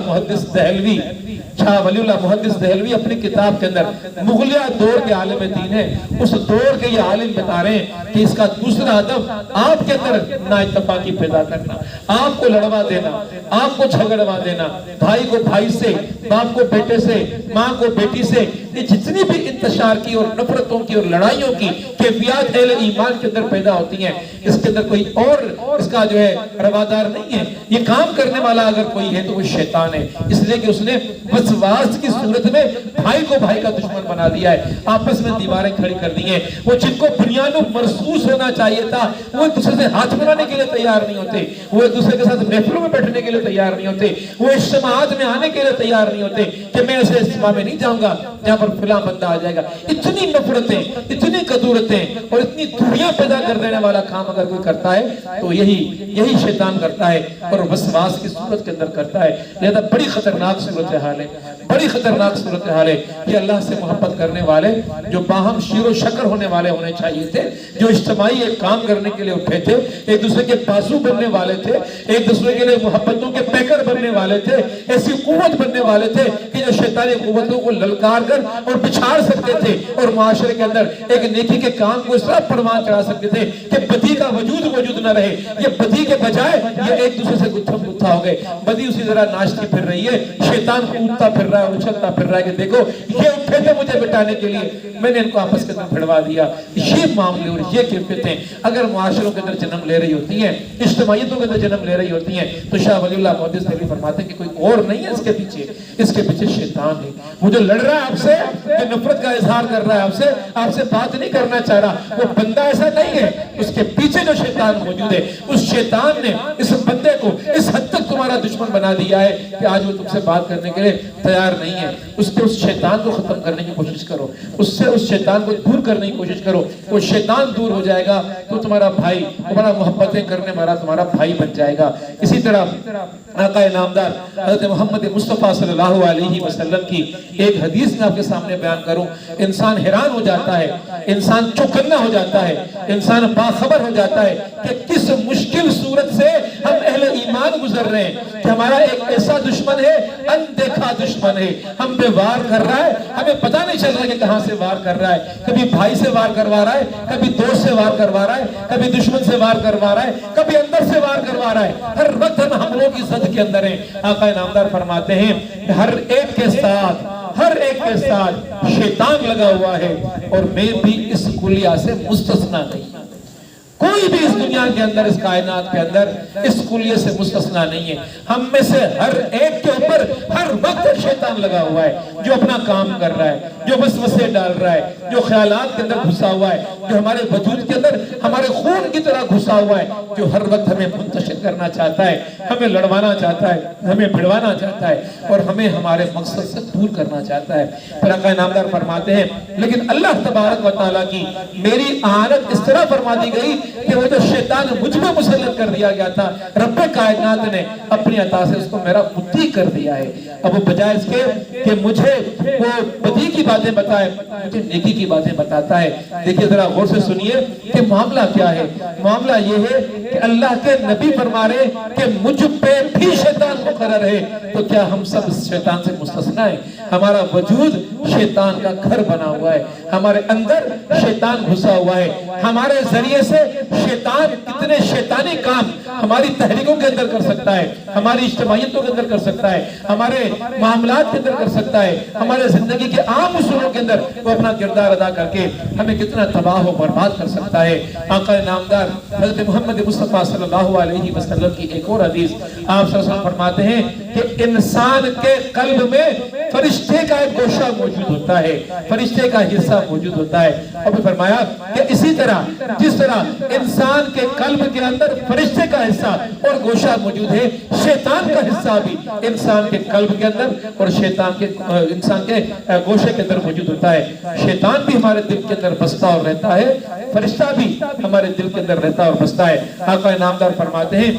محدث دہلوی اپنی کتاب کے اندر مغلیہ دور کے عالم دین ہے، اس دور کے یہ عالم بتا رہے ہیں کہ اس کا دوسرا ہدف آپ کے اندر نا اتفاقی پیدا کرنا، آپ کو لڑوا دینا، آپ کو جھگڑوا دینا، بھائی کو بھائی سے، باپ کو بیٹے سے، ماں کو بیٹی سے، یہ جتنی بھی انتشار کی اور نفرتوں کی اور لڑائیوں کی کیفیات اہل ایمان کے اندر پیدا ہوتی ہیں، اس کے اندر کوئی اور اس کا جو ہے روادار نہیں ہے۔ یہ کام کرنے والا اگر کوئی ہے تو وہ شیطان ہے، اس لیے کہ اس نے وسواس کی صورت میں بھائی کو بھائی کا دشمن بنا دیا ہے، آپس میں دیواریں کھڑی کر دی ہیں۔ وہ جن کو بنیاد مرصوص ہونا چاہیے تھا وہ ایک دوسرے سے ہاتھ ملانے کے لیے تیار نہیں ہوتے، وہ ایک دوسرے کے ساتھ محفلوں میں بیٹھنے کے لیے تیار نہیں ہوتے، وہ اجتماعات میں آنے کے لیے تیار نہیں ہوتے کہ میں ایسے اجتماع میں نہیں جاؤں گا جہاں پر فلاں بندہ آ جائے گا۔ اتنی نفرتیں، اتنی کدورتیں اور اتنی دوریاں پیدا کر دینے والا کام اگر کوئی کرتا ہے تو یہی شیطان کرتا ہے اور وسواس کی صورت کے اندر کرتا ہے۔ لہذا بڑی خطرناک صورتحال ہے، بڑی خطرناک صورتحال ہے کہ اللہ سے محبت کرنے والے جو باہم شیر و شکر ہونے والے ہونے چاہیے تھے، جو اجتماعی ایک کام کرنے کے لیے اٹھے تھے، ایک دوسرے کے بازو بننے والے تھے، ایک دوسرے کے لیے محبتوں کے پیکر بننے والے تھے، ایسی قوت بننے والے تھے کہ جو شیطانی قوتوں کو للکار کر اور بچھاڑ سکتے تھے اور معاشرے کے اندر ایک نیکی کے کام کو اس طرح پروان چڑھا سکتے تھے کہ بدی کا وجود نہ رہے۔ یہ بدی کے بجائے یہ ایک دوسرے سے گتھم گتھا ہو گئے، بدی اسی طرح ناشتی پھر رہی ہے، شیطان کودتا پھر رہا ہے، اچھلتا پھر رہا ہے کہ دیکھو یہ اٹھے تھے مجھے بٹانے کے لیے، میں نے ان کو آپس کے اندر بھڑوا دیا۔ یہ معاملے اور یہ کیفیتیں اگر معاشروں کے اندر جنم لے رہی ہوتی ہیں، اجتماعیتوں کے اندر جنم لے رہی ہوتی ہیں، تو شاہ ولی اللہ محدث دہلوی فرماتے ہیں کہ کوئی اور نہیں ہے اس کے پیچھے شیطان ہے۔ وہ جو لڑ رہا ہے آپ سے، کہ نفرت کا اظہار کر رہا ہے آپ سے بات نہیں کرنا چاہ رہا، وہ بندہ ایسا نہیں ہے، اس کے پیچھے جو شیطان موجود ہے، اس شیطان نے اس بندے کو اس حد تک تمہارا دشمن بنا دیا ہے کہ آج وہ تم سے بات کرنے کے لیے تیار نہیں ہے۔ اس شیطان کو ختم کرنے کی کوشش کرو، اس شیطان کو دور کرنے کی کوشش کرو۔ وہ شیطان دور ہو جائے گا تو تمہارا بھائی، تمہارا محبتیں کرنے والا تمہارا بھائی بن جائے گا۔ اسی طرح آقا نامدار حضرت محمد مصطفیٰ صلی اللہ علیہ وسلم کی ایک حدیث میں آپ کے سامنے بیان کروں، انسان حیران ہو جاتا ہے، انسان چوکنا ہو جاتا ہے، انسان باخبر ہو جاتا ہے کہ کس مشکل صورت سے ہم اہل ایمان گزر رہے ہیں کہ ہمارا ایک ایسا دشمن ہے، اندیکھا دشمن ہے، ہم پہ وار کر رہا ہے، ہمیں پتہ نہیں چل رہا کہ کہاں سے وار کر رہا ہے، کبھی بھائی سے وار کروا رہا ہے، کبھی دوست سے وار کروا رہا ہے، کبھی دشمن سے وار کروا رہا ہے، کبھی اندر سے وار کروا رہا ہے، ہر وقت ہم حملوں کی زد کے اندر ہیں۔ آقا نامدار فرماتے ہیں کہ ہر ایک کے ساتھ شیطان لگا ہوا ہے اور میں بھی اس کلیہ سے مستثنا نہیں۔ کوئی بھی اس دنیا کے اندر، اس کائنات کے اندر اس کلیے سے مستثنا نہیں ہے۔ ہم میں سے ہر ایک کے اوپر ہر وقت شیطان لگا ہوا ہے، جو اپنا کام کر رہا ہے، جو وسوسے ڈال رہا ہے، جو خیالات کے اندر گھسا ہوا ہے، جو ہمارے وجود کے اندر ہمارے خون کی طرح گھسا ہوا ہے، جو ہر وقت ہمیں منتشر کرنا چاہتا ہے، ہمیں لڑوانا چاہتا ہے، ہمیں بھڑوانا چاہتا ہے اور ہمیں ہمارے مقصد سے دور کرنا چاہتا ہے۔ پھر آقا نامدار فرماتے ہیں لیکن اللہ تبارک و تعالیٰ کی میری اعانت اس طرح فرما دی گئی کہ وہ جو شیطان مجھ میں مسلط کر دیا گیا تھا، رب کائنات نے اپنی عطا سے اس کو میرا متی کر دیا ہے۔ اب وہ بجائے اس کے کہ مجھے وہ بدی کی باتیں بتائے، مجھے نیکی کی باتیں بتاتا ہے۔ دیکھیے ذرا غور سے سنیے کہ معاملہ کیا ہے۔ معاملہ یہ ہے کہ اللہ کے نبی فرما رہے کہ مجھ پہ بھی شیطان مقرر ہے، تو کیا ہم سب اس شیطان سے مستثنا ہیں؟ ہمارا وجود شیطان کا گھر بنا ہوا ہے، ہمارے اندر شیطان گھسا ہوا ہے، ہمارے ذریعے سے شیطان کتنے شیطانی کام ہماری تحریکوں کے اندر کر سکتا ہے، ہماری اجتماعیتوں کے اندر کر سکتا ہے، ہمارے معاملات کے اندر کر سکتا ہے، ہمارے زندگی کے عام اصولوں کے اندر وہ اپنا کردار ادا کر کے ہمیں کتنا تباہ و برباد کر سکتا ہے۔ آقا نامدار حضرت محمد مصطفیٰ صلی اللہ علیہ وسلم کی ایک اور حدیث آپ صلی اللہ علیہ وسلم فرماتے ہیں کہ انسان کے قلب میں فرشتے کا ایک گوشہ موجود ہوتا ہے، فرشتے کا حصہ موجود ہوتا ہے۔ اور پھر فرمایا کہ اسی طرح جس طرح انسان کے قلب کے اندر فرشتے کا حصہ اور گوشہ موجود ہے، شیطان کا حصہ بھی انسان کے قلب کے اندر اور انسان کے گوشے کے اندر موجود ہوتا ہے۔ شیطان بھی ہمارے دل کے اندر بستا اور رہتا ہے، فرشتہ بھی ہمارے دل کے اندر رہتا اور بستا ہے۔ آقا نامدار فرماتے ہیں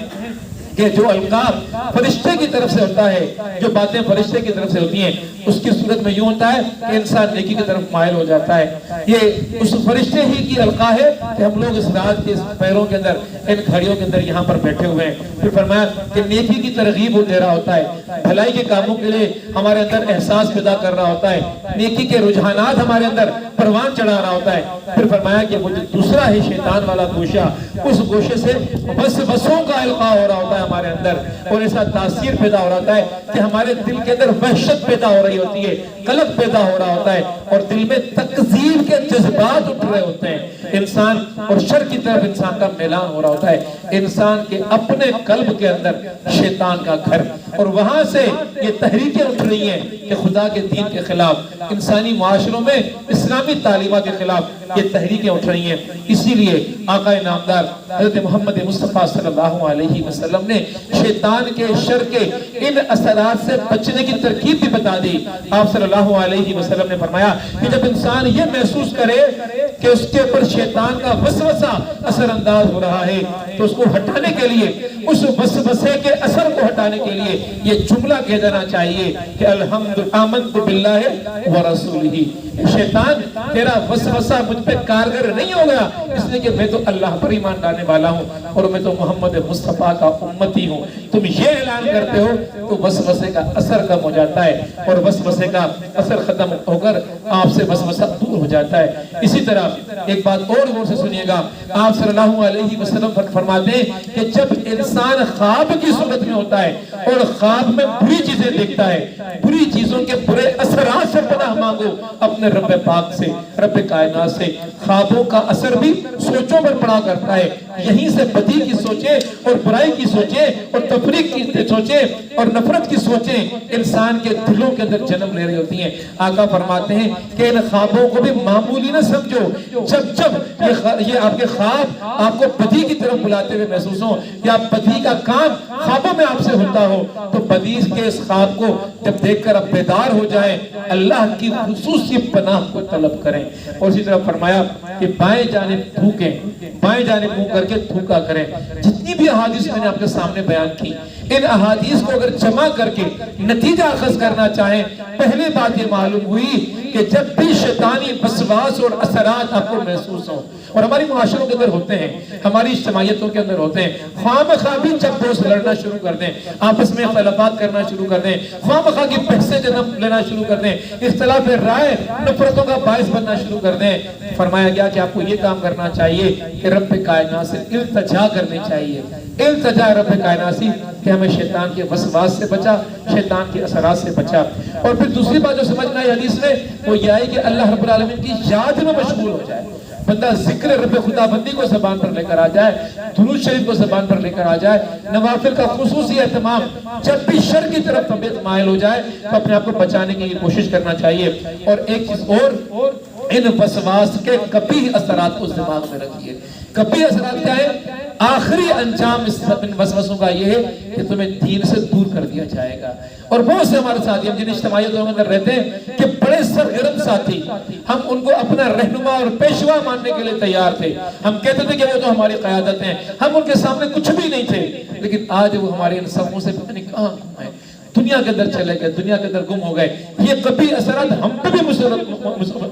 کہ جو القاب فرشتے کی طرف سے ہوتا ہے، جو باتیں فرشتے کی طرف سے ہوتی ہیں، اس کی صورت میں یوں ہوتا ہے کہ انسان نیکی کی طرف مائل ہو جاتا ہے۔ یہ اس فرشتے ہی کی القا ہے کہ ہم لوگ اس رات کے اس پیروں کے اندر، ان گھڑیوں کے اندر یہاں پر بیٹھے ہوئے ہیں۔ پھر فرمایا کہ نیکی کی ترغیب دے رہا ہوتا ہے، بھلائی کے کاموں کے لیے ہمارے اندر احساس پیدا کر رہا ہوتا ہے، نیکی کے رجحانات ہمارے اندر پروان چڑھا رہا ہوتا ہے۔ پھر فرمایا کہ وہ دوسرا ہے شیطان والا گوشہ، اس گوشے سے وسوسوں کا القاء ہو رہا ہوتا ہے ہمارے اندر، اور ایسا تاثیر پیدا ہو رہا ہے کہ ہمارے دل کے اندر وحشت پیدا ہو رہی ہوتی ہے، قلق پیدا ہو رہا ہوتا ہے، اور دل میں تکذیب کے جذبات اٹھ رہے ہوتے ہیں۔ انسان اور شر کی طرف انسان کا میلان ہو رہا ہوتا ہے، انسان کے اپنے قلب کے اندر شیطان کا گھر، اور وہاں سے یہ تحریکیں اٹھ رہی ہیں کہ خدا کے دین کے خلاف، انسانی معاشروں میں اسلامی تعلیمات کے خلاف یہ تحریکیں اٹھ رہی ہیں۔ اسی لیے آقا نامدار حضرت محمد مصطفیٰ صلی اللہ علیہ وسلم نے شیطان کے شر کے ان اثرات سے بچنے کی ترکیب بھی بتا دی۔ آپ صلی اللہ علیہ وسلم نے فرمایا کہ جب انسان یہ محسوس کرے کہ اس کے اوپر شیطان کا وسوسہ اثر انداز ہو رہا ہے، تو اس کو ہٹانے کے لیے، اس وسوسے کے اثر کو ہٹانے کے لیے یہ جملہ کہہ دینا چاہیے کہ الحمد آمنت باللہ ورسولہ۔ شیطان تیرا وسوسہ مجھ پہ کارگر نہیں ہوگا، اس لیے کہ میں تو اللہ پر ایمان لانے والا ہوں اور میں تو محمد مصطفیٰ کا امتی ہوں۔ تم یہ اعلان کرتے ہو تو وسوسے کا اثر کم ہو جاتا ہے، اور وسوسے کا اثر ختم ہو کر آپ سے وسوسہ دور ہو جاتا ہے۔ اسی طرح ایک بات اور غور سے سنیے گا، آپ صلی اللہ علیہ وسلم فرماتے ہیں کہ جب انسان خواب کی صورت میں ہوتا ہے اور خواب میں بری چیزیں دیکھتا ہے، بری چیزوں کے برے اثرات سے پناہ مانگو اپنے رب پاک سے، رب کائنات سے۔ خوابوں کا اثر بھی سوچوں پر پڑا کرتا ہے، یہیں سے بدی کی سوچیں اور برائی کی سوچیں اور تفریق کی سوچیں اور نفرت کی سوچیں انسان کے دلوں کے اندر جنم لے رہی ہوتی ہیں۔ آقا فرماتے ہیں کہ ان خوابوں کو بھی معمولی نہ سمجھو، جب یہ آپ کے خواب آپ کو بدی کی طرف بلاتے ہوئے محسوس ہوں یا بدی کا کام خوابوں میں آپ سے ہوتا ہو، تو بدی کے اس خواب کو جب دیکھ کر آپ بیدار ہو جائیں، اللہ کی خصوصی پناہ کو طلب کریں۔ اور اسی طرح فرمایا کہ بائیں جانب تھوکیں، بائیں جانب منہ کر کے تھوکا کریں۔ جتنی بھی احادیث میں نے آپ کے سامنے بیان کی، ان احادیث کو اگر جمع کر کے نتیجہ اخذ کرنا چاہیں، پہلے بات یہ معلوم ہوئی کہ جب بھی شیطانی وسواس اور اثرات آپ کو محسوس ہوں، اور ہماری معاشروں کے اندر ہوتے ہیں، ہماری اجتماعیتوں کے اندر ہوتے ہیں، خواہ مخواہ بھی جب دوست لڑنا شروع کر دیں، آپس میں اختلافات کرنا شروع کر دیں، خواہ مخواہ کی بحثیں جنم لینا شروع کر دیں، اختلاف رائے نفرتوں کا باعث بننا شروع کر دیں، فرمایا گیا کہ آپ کو یہ کام کرنا چاہیے کہ رب کائنات سے التجا کرنی چاہیے، التجا رب کائنات سے کہ ہمیں شیطان کے وسواس سے بچا، شیطان کے اثرات سے بچا۔ اور پھر دوسری بات جو سمجھنا ہے حدیث میں وہ یہ ہے کہ اللہ رب العالمین کی یاد میں مشغول ہو جائے، بندہ ذکر رب خدا بندی کو زبان پر لے کر آ جائے، درود شریف کو زبان پر لے کر آ جائے، نوافل کا خصوصی اہتمام، جب بھی شر کی طرف طبیعت مائل ہو جائے تو اپنے آپ کو بچانے کی کوشش کرنا چاہیے۔ اور ایک چیز اور، ان وسواس کے کبھی اثرات کو دماغ میں رکھیے۔ کبھی اثرات کیا ہے؟ آخری انجام ان وسوسوں کا یہ ہے کہ تمہیں دین سے دور کر دیا جائے گا۔ اور بہت سے ہمارے ساتھی ہم جن اجتماعیتوں کے اندر رہتے ہیں کہ بڑے سرگرم ساتھی، ہم ان کو اپنا رہنما اور پیشوا ماننے کے لیے تیار تھے، ہم کہتے تھے کہ وہ تو ہماری قیادت ہیں، ہم ان کے سامنے کچھ بھی نہیں تھے، لیکن آج وہ ہمارے ان صفوں سے پتہ نہیں کہاں گم ہے، دنیا کے اندر چلے گئے، دنیا کے اندر گم ہو گئے۔ یہ کبھی اثرات ہم پہ بھی مسلط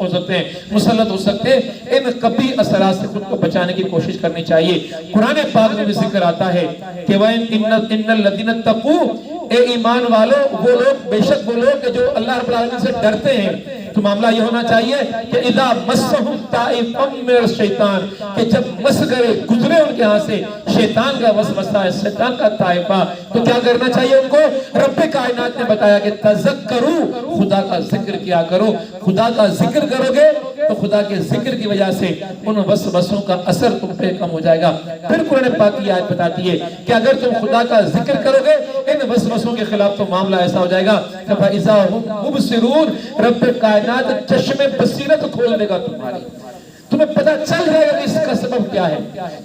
ہو سکتے ہیں، ان کبھی اثرات سے خود کو بچانے کی کوشش کرنی چاہیے۔ قرآن پاک میں بھی ذکر آتا ہے کہ وَإِنَّ الَّذِينَ اتَّقُوا، اے ایمان والو، وہ لوگ، بے شک وہ لوگ کہ جو اللہ رب العالمین سے ڈرتے ہیں، تو معاملہ یہ ہونا چاہیے کہ اذا مسهم طائف من الشیطان، کہ جب مس کرے، گزرے ان کے ہاں سے شیطان کا وسوسہ، شیطان کا طائفہ، تو کیا کرنا چاہیے ان کو؟ رب کائنات نے بتایا کہ تذکرو، خدا کا ذکر کیا کرو۔ خدا کا ذکر کرو گے تو خدا کے ذکر کی وجہ سے ان وسوسوں کا اثر تم پہ کم ہو جائے گا۔ پھر قرآن پاک کی آیت بتاتی ہے کہ اگر تم خدا کا ذکر کرو گے ان وسوسوں کے خلاف تو معاملہ ایسا ہو جائے گا کہ فَإِذَا هُمْ مُبْصِرُونَ، رب کائنات چشم بصیرت کھول دے گا تمہاری، تمہیں پتہ چل جائے گا کہ اس کا سبب کیا ہے،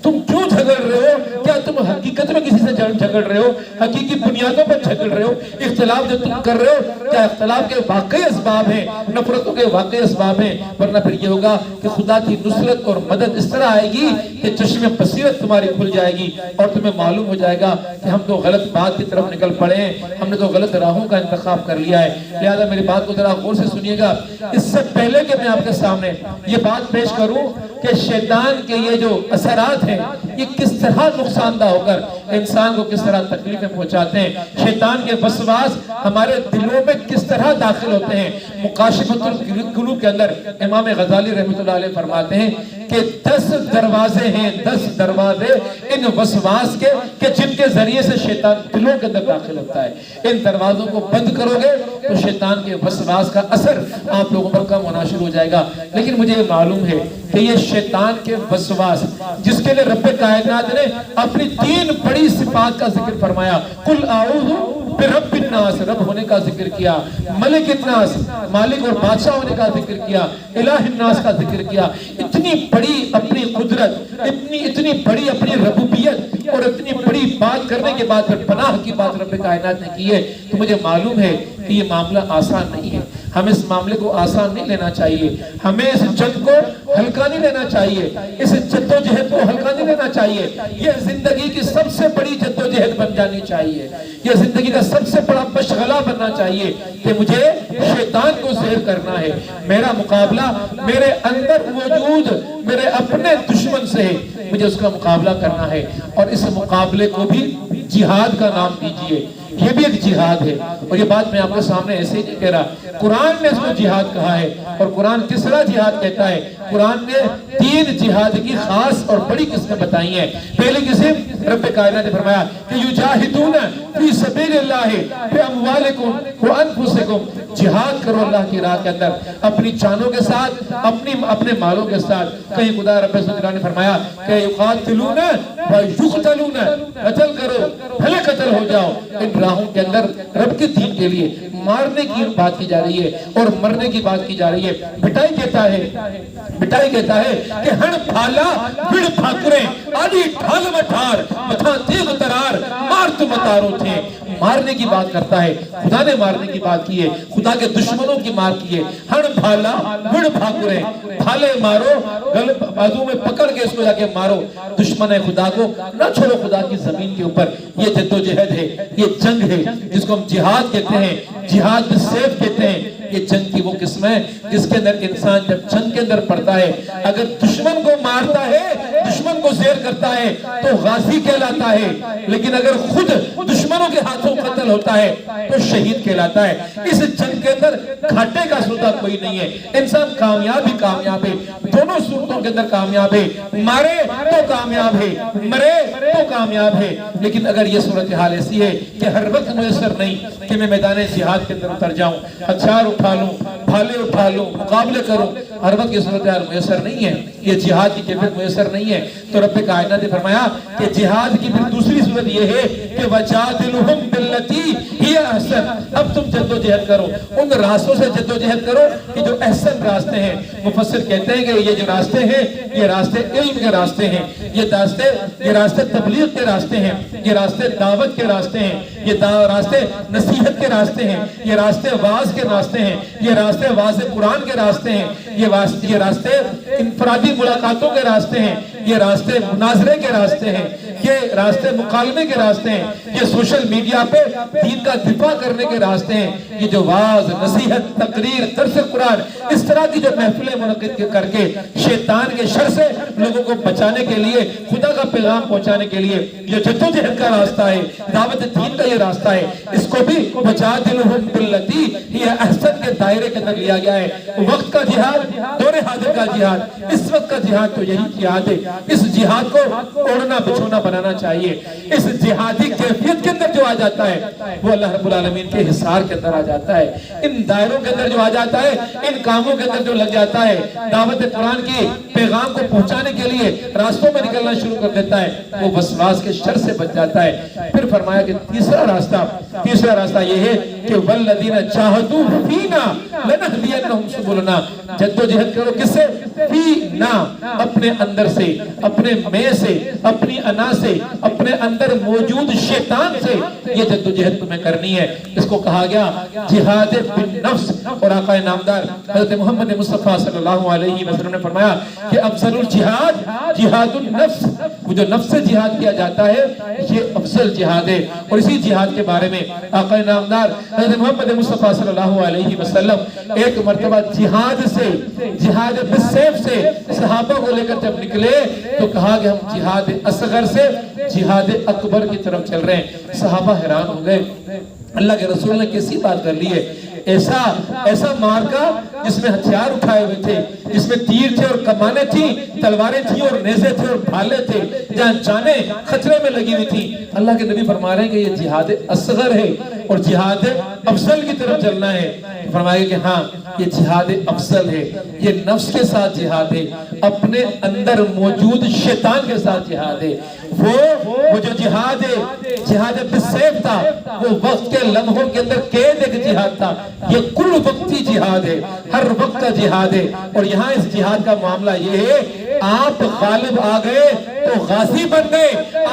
تم کیوں جھگڑ رہے ہو، کیا تم حقیقت میں کسی سے جھگڑ رہے ہو، حقیقی بنیادوں پر جھگڑ رہے ہو، اختلاف جو تم کر رہے ہو کیا اختلاف کے واقعی اسباب ہیں، نفرتوں کے واقعی اسباب ہیں، ورنہ پھر یہ ہوگا کہ خدا کی نصرت اور مدد اس طرح آئے گی کہ چشم بصیرت تمہاری کھل جائے گی اور تمہیں معلوم ہو جائے گا کہ ہم تو غلط بات کی طرف نکل پڑے ہیں، ہم نے تو غلط راہوں کا انتخاب کر لیا ہے۔ لہذا میری بات کو ذرا غور سے سنیے گا، اس سے پہلے کہ میں آپ کے سامنے یہ بات پیش کروں کہ شیطان کے یہ جو اثرات ہیں یہ کس طرح نقصان دہ ہو کر انسان کو کس طرح تکلیفیں پہنچاتے ہیں، شیطان کے وسواس ہمارے دلوں میں کس طرح داخل ہوتے ہیں۔ مکاشفۃ القلوب کے اندر امام غزالی رحمۃ اللہ علیہ فرماتے ہیں کہ 10 دروازے ہیں، 10 دروازے ان وسواس کے کہ جن کے ذریعے سے شیطان دلوں کے اندر داخل ہوتا ہے۔ ان دروازوں کو بند کرو گے تو شیطان کے وسواس کا اثر آپ لوگوں پر کم ہونا شروع ہو جائے گا۔ لیکن مجھے یہ معلوم ہے کہ یہ شیطان کے وسواس جس کے لئے رب کائنات نے اپنی 3 بڑی صفات کا ذکر فرمایا، قُلْ أَعُوذُ بِرَبِّ النَّاسِ، رب ہونے کا ذکر کیا، ملک الناس مالک اور بادشاہ ہونے کا ذکر کیا، الہ الناس کا ذکر کیا، اتنی بڑی اپنی قدرت، اتنی بڑی اپنی ربوبیت اور اتنی بڑی بات کرنے کے بعد پھر پناہ کی بات رب کائنات نے کی ہے، تو مجھے معلوم ہے کہ یہ معاملہ آسان نہیں ہے، ہمیں اس معاملے کو آسان نہیں لینا چاہیے، ہمیں اس جنگ کو ہلکا نہیں لینا چاہیے، اس جدوجہد کو ہلکا نہیں لینا چاہیے، یہ زندگی کی سب سے بڑی جدوجہد بن جانی چاہیے، یہ زندگی کا سب سے بڑا مشغلہ بننا چاہیے کہ مجھے شیطان کو زیر کرنا ہے، میرا مقابلہ میرے اندر موجود میرے اپنے دشمن سے ہے، مجھے اس کا مقابلہ کرنا ہے، اور اس مقابلے کو بھی جہاد کا نام دیجئے، یہ بھی ایک جہاد ہے، اور یہ بات میں آپ کے سامنے ایسے ہی نہیں کہہ رہا، قرآن نے اس کو جہاد کہا ہے، اور قرآن کس طرح جہاد کہتا ہے، قرآن نے 3 جہاد کی خاص اور بڑی قسمیں بتائی ہیں۔ پہلی قسم رب کائنات نے فرمایا کہ یجاہدون فی سبیل اللہ باموالکم وانفسکم، جہاد کرو اللہ کی راہ کے اندر اپنی جانوں کے ساتھ، اپنے مالوں کے ساتھ۔ کہیں خدا رب العزت نے فرمایا کہ یقاتلون ویقتلون، قتل کرو بھلے قتل ہو جاؤ، ان راہوں کے اندر رب کے دین کے لیے مارنے کی بات کی جا رہی ہے اور مرنے کی بات کی جا رہی ہے۔ بٹائی کہتا ہے کہ ہن پھالا بڑ پھاکرے آدھی ڈھال مٹھار متھا تیغ ترار مار تو متارو تھے، مارنے کی بات کرتا ہے، خدا نے مارنے کی بات کی ہے، خدا کے دشمنوں کی مار کی ہے۔ ہن پھالا بڑ پھاکرے، پھالے مارو، بازو میں پکڑ کے اس کو جا کے مارو، دشمن ہے خدا کو نہ چھوڑو خدا کی زمین کے اوپر۔ یہ جدوجہد ہے، یہ جنگ ہے جس کو ہم جہاد کہتے ہیں، جہاد بالسیف کہتے ہیں۔ یہ جنگ کی وہ قسم ہے جس کے اندر انسان جب جنگ کے اندر پڑتا ہے، اگر دشمن کو مارتا ہے، دشمن کو زیر کرتا ہے تو غازی کہلاتا ہے، لیکن اگر خود دشمنوں کے ہاتھوں قتل ہوتا ہے تو شہید کہلاتا ہے۔ اس جنگ کے اندر گھاٹے کا سودا کوئی نہیں ہے، انسان کامیاب ہی کامیاب ہے، دونوں صورتوں کے اندر کامیاب ہے، مارے تو کامیاب ہے، مرے تو کامیاب ہے۔ لیکن اگر یہ صورتحال ایسی ہے کہ ہر وقت میسر نہیں کہ میں میدان جہاد کے اندر اتر جاؤں، ہتھیار اٹھا لوں، بھالے اٹھا لوں، مقابلے کروں، ہر وقت یہ صورتحال میسر نہیں ہے، یہ جہاد کی کیفیت میسر نہیں ہے، تو رب کائنات نے فرمایا کہ جہاد کی پھر دوسری صورت یہ ہے کہ وَجَادِلُهُمْ بِالَّتِي هِيَ أَحْسَنُ، اب تم جدوجہد کرو، ان راستوں سے جدوجہد کرو کہ جو احسن راستے ہیں۔ مفسر کہتے ہیں کہ یہ جو راستے ہیں یہ راستے علم کے راستے ہیں، یہ راستے تبلیغ کے راستے ہیں، یہ راستے دعوت کے راستے ہیں، یہ راستے نصیحت کے راستے ہیں، یہ راستے واعظ کے راستے ہیں، یہ راستے واعظ قرآن کے راستے ہیں، یہ راستے انفرادی ملاقاتوں کے راستے ہیں، یہ راستے مناظرے کے راستے ہیں، یہ راستے مکالمے کے راستے ہیں، یہ سوشل میڈیا پہ دین کا دفاع کرنے کے راستے ہیں، یہ جو واعظ، نصیحت، تقریر، درس قرآن، اس طرح کی جو محفلیں منعقد کر کے شیطان کے شر سے لوگوں کو بچانے کے لیے، خدا کا پیغام پہنچانے کے لیے یہ جدوجہد کا راستہ ہے، دعوت دین کا یہ راستہ ہے، اس کو بھی وَجَادِلُهُمْ بِالَّتِي هِيَ أَحْسَنُ کے دائرے کے اندر لیا گیا ہے۔ وقت کا جہاد، دور حاضر کا جہاد، اس وقت کا جہاد تو یہی جہاد ہے اس جہاد کو اوڑھنا بچھونا بنانا چاہیے. اس جہادی کیفیت کے اندر جو آ جاتا ہے وہ اللہ رب العالمین کے حصار کے اندر آ جاتا ہے, ان دائروں کے اندر جو آ جاتا ہے, ان کاموں کے اندر جو لگ جاتا ہے, دعوت قرآن کی پیغام کو پہنچانے کے لیے راستوں میں نکلنا شروع کر دیتا ہے, وہ وسواس کے شر سے بچ جاتا ہے. پھر فرمایا کہ تیسرا راستہ یہ ہے کہ والذین جاہدوا فینا لنہدینہم سبلنا, جد و جہد کرو کس سے؟ فینا, اپنے اندر سے, اپنے میں سے, اپنی انا سے, اپنے اندر موجود شیطان سے یہ جد و جہد تمہیں کرنی ہے. اس کو کہا گیا جہاد بالنفس. اور آقا نامدار حضرت محمد مصطفیٰ صلی اللہ علیہ وسلم نے فرمایا کہ افضل الجہاد جہاد النفس, وہ جو نفس سے جہاد کیا جاتا ہے یہ افضل جہاد ہے. اور اسی جہاد کے بارے میں آقا نامدار حضرت محمد مصطفیٰ صلی اللہ علیہ وسلم ایک مرتبہ جہاد سے, جہاد بالسیف سے صحابہ کو لے کر جب نکلے تو کہا کہ ہم جہاد اصغر سے جہاد اکبر کی طرف چل رہے ہیں. صحابہ حیران ہو گئے, اللہ کے رسول نے کیسی بات کر لی ہے؟ ایسا مارکا جس میں ہتھیار اٹھائے ہوئے تھے, جس میں تیر تھے اور کمانیں تھیں, تلواریں تھیں اور نیزے تھے اور بھالے تھے, جہاں جانیں خطرے میں لگی ہوئی تھیں. اللہ کے نبی فرما رہے ہیں کہ یہ جہاد اصغر ہے اور جہاد افضل کی طرف چلنا ہے. فرمائے کہ ہاں یہ جہاد افضل ہے, یہ نفس کے ساتھ جہاد ہے, اپنے اندر موجود شیطان کے ساتھ جہاد ہے. وہ جو جہاد ہے, جہاد بالسیف تھا, وہ وقت کے لمحوں کے اندر قید ایک جہاد تھا. یہ کل وقتی جہاد ہے, ہر وقت کا جہاد ہے. اور یہاں اس جہاد کا معاملہ یہ ہے, آپ غالب آ گئے تو غازی بن گئے,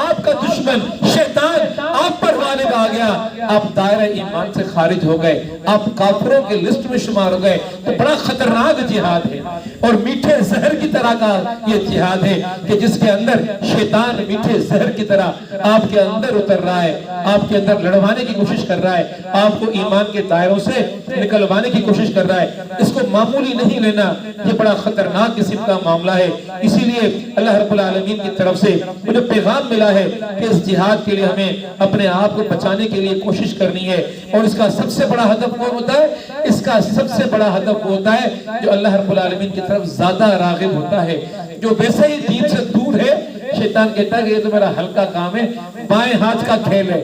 آپ کا دشمن شیطان آپ پر غالب آ گیا, آپ دائرہ ایمان سے خارج ہو گئے, آپ کافروں کے لسٹ میں شمار ہو گئے. تو بڑا خطرناک جہاد ہے اور میٹھے زہر کی طرح کا یہ جہاد ہے کہ جس کے اندر شیطان میٹھے زہر کی طرح آپ کے اندر اتر رہا ہے, آپ کے اندر لڑوانے کی کوشش کر رہا ہے, آپ کو ایمان کے دائروں سے نکلوانے کی کوشش کر رہا ہے. اس کو معمولی نہیں لینا, یہ بڑا خطرناک قسم کا معاملہ ہے. اسی لیے اللہ رب العالمین کی طرف سے مجھے پیغام ملا ہے کہ اس جہاد کے لیے ہمیں اپنے آپ کو بچانے کے لیے کوشش کرنی ہے. اور اس کا سب سے بڑا ہدف کون ہوتا ہے؟ اس کا سب سے بڑا ہدف وہ ہوتا ہے جو اللہ رب العالمین کی طرف زیادہ راغب ہوتا ہے, جو ویسے ہی دین سے دور ہے. شیطان کہتا ہے کہ یہ تو میرا ہلکا کام ہے, بائیں ہاتھ کا کھیل ہے.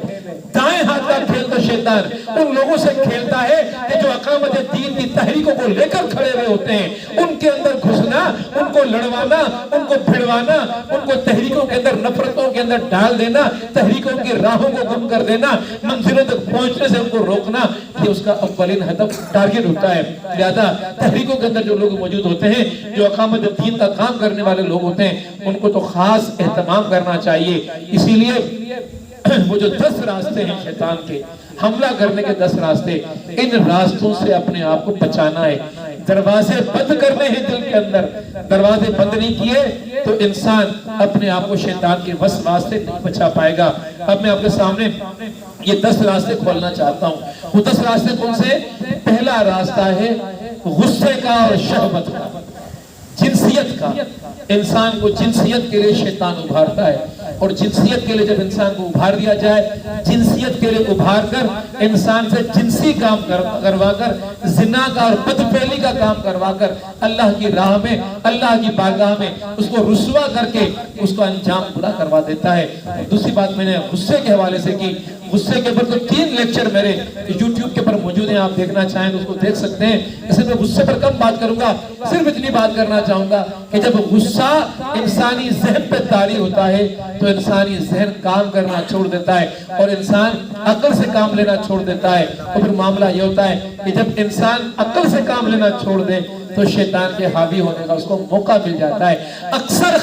دائیں ہاتھ کا کھیل تو شیطان ان لوگوں سے کھیلتا ہے کہ جو اقامت دین کی تحریکوں کو لے کر کھڑے ہوئے ہوتے ہیں, ان کے اندر گھسنا, ان کو لڑوانا, ان کو بھڑوانا, ان کو تحریکوں کے اندر نفرتوں کے اندر ڈال دینا, تحریکوں کی راہوں کو گم کر دینا, منزلوں تک پہنچنے سے ان کو روکنا, یہ اس کا اولین ہدف ٹارگٹ ہوتا ہے. لہذا تحریکوں کے اندر جو لوگ موجود ہوتے ہیں, جو اقامت دین کا کام کرنے والے لوگ ہوتے ہیں, ان کو تو خاص اہتمام کرنا چاہیے. اسی لیے وہ جو 10 راستے ہیں شیطان کے حملہ کرنے کے 10 راستے, ان راستوں سے اپنے آپ کو بچانا ہے. دروازے بند کرنے ہیں دل کے اندر, دروازے بند نہیں کیے تو انسان اپنے آپ کو شیطان کے وسواس سے نہیں بچا پائے گا. اب میں آپ کے سامنے یہ 10 راستے کھولنا چاہتا ہوں. وہ 10 راستے کون سے؟ پہلا راستہ ہے غصے کا اور شہوت کا, جنسیت کا. انسان کو جنسیت کے لیے شیطان ابھارتا ہے, اور جنسیت کے لیے جب انسان کو ابھار دیا جائے, جنسیت کے لیے ابھار کر انسان سے جنسی کام کروا کر, زنا کا اور بدفعلی کا کام کروا کر, اللہ کی راہ میں, اللہ کی بارگاہ میں اس کو رسوا کر کے اس کو انجام برا کروا دیتا ہے. دوسری بات میں نے غصے کے حوالے سے کی. غصے کے اوپر تو 3 لیکچر میرے یوٹیوب کے پر موجود ہیں, آپ دیکھنا چاہیں تو اس کو دیکھ سکتے ہیں. اسے میں غصے پر کم بات کروں گا, صرف اتنی بات کرنا چاہوں گا کہ جب غصہ انسانی ذہن پہ طاری ہوتا ہے تو انسانی ذہن کام کرنا چھوڑ دیتا ہے اور انسان عقل سے کام لینا چھوڑ دیتا ہے. اور پھر معاملہ یہ ہوتا ہے کہ جب انسان عقل سے کام لینا چھوڑ دے تو شیطان کے حاوی ہونے کا اس کو موقع مل جاتا ہے. اکثر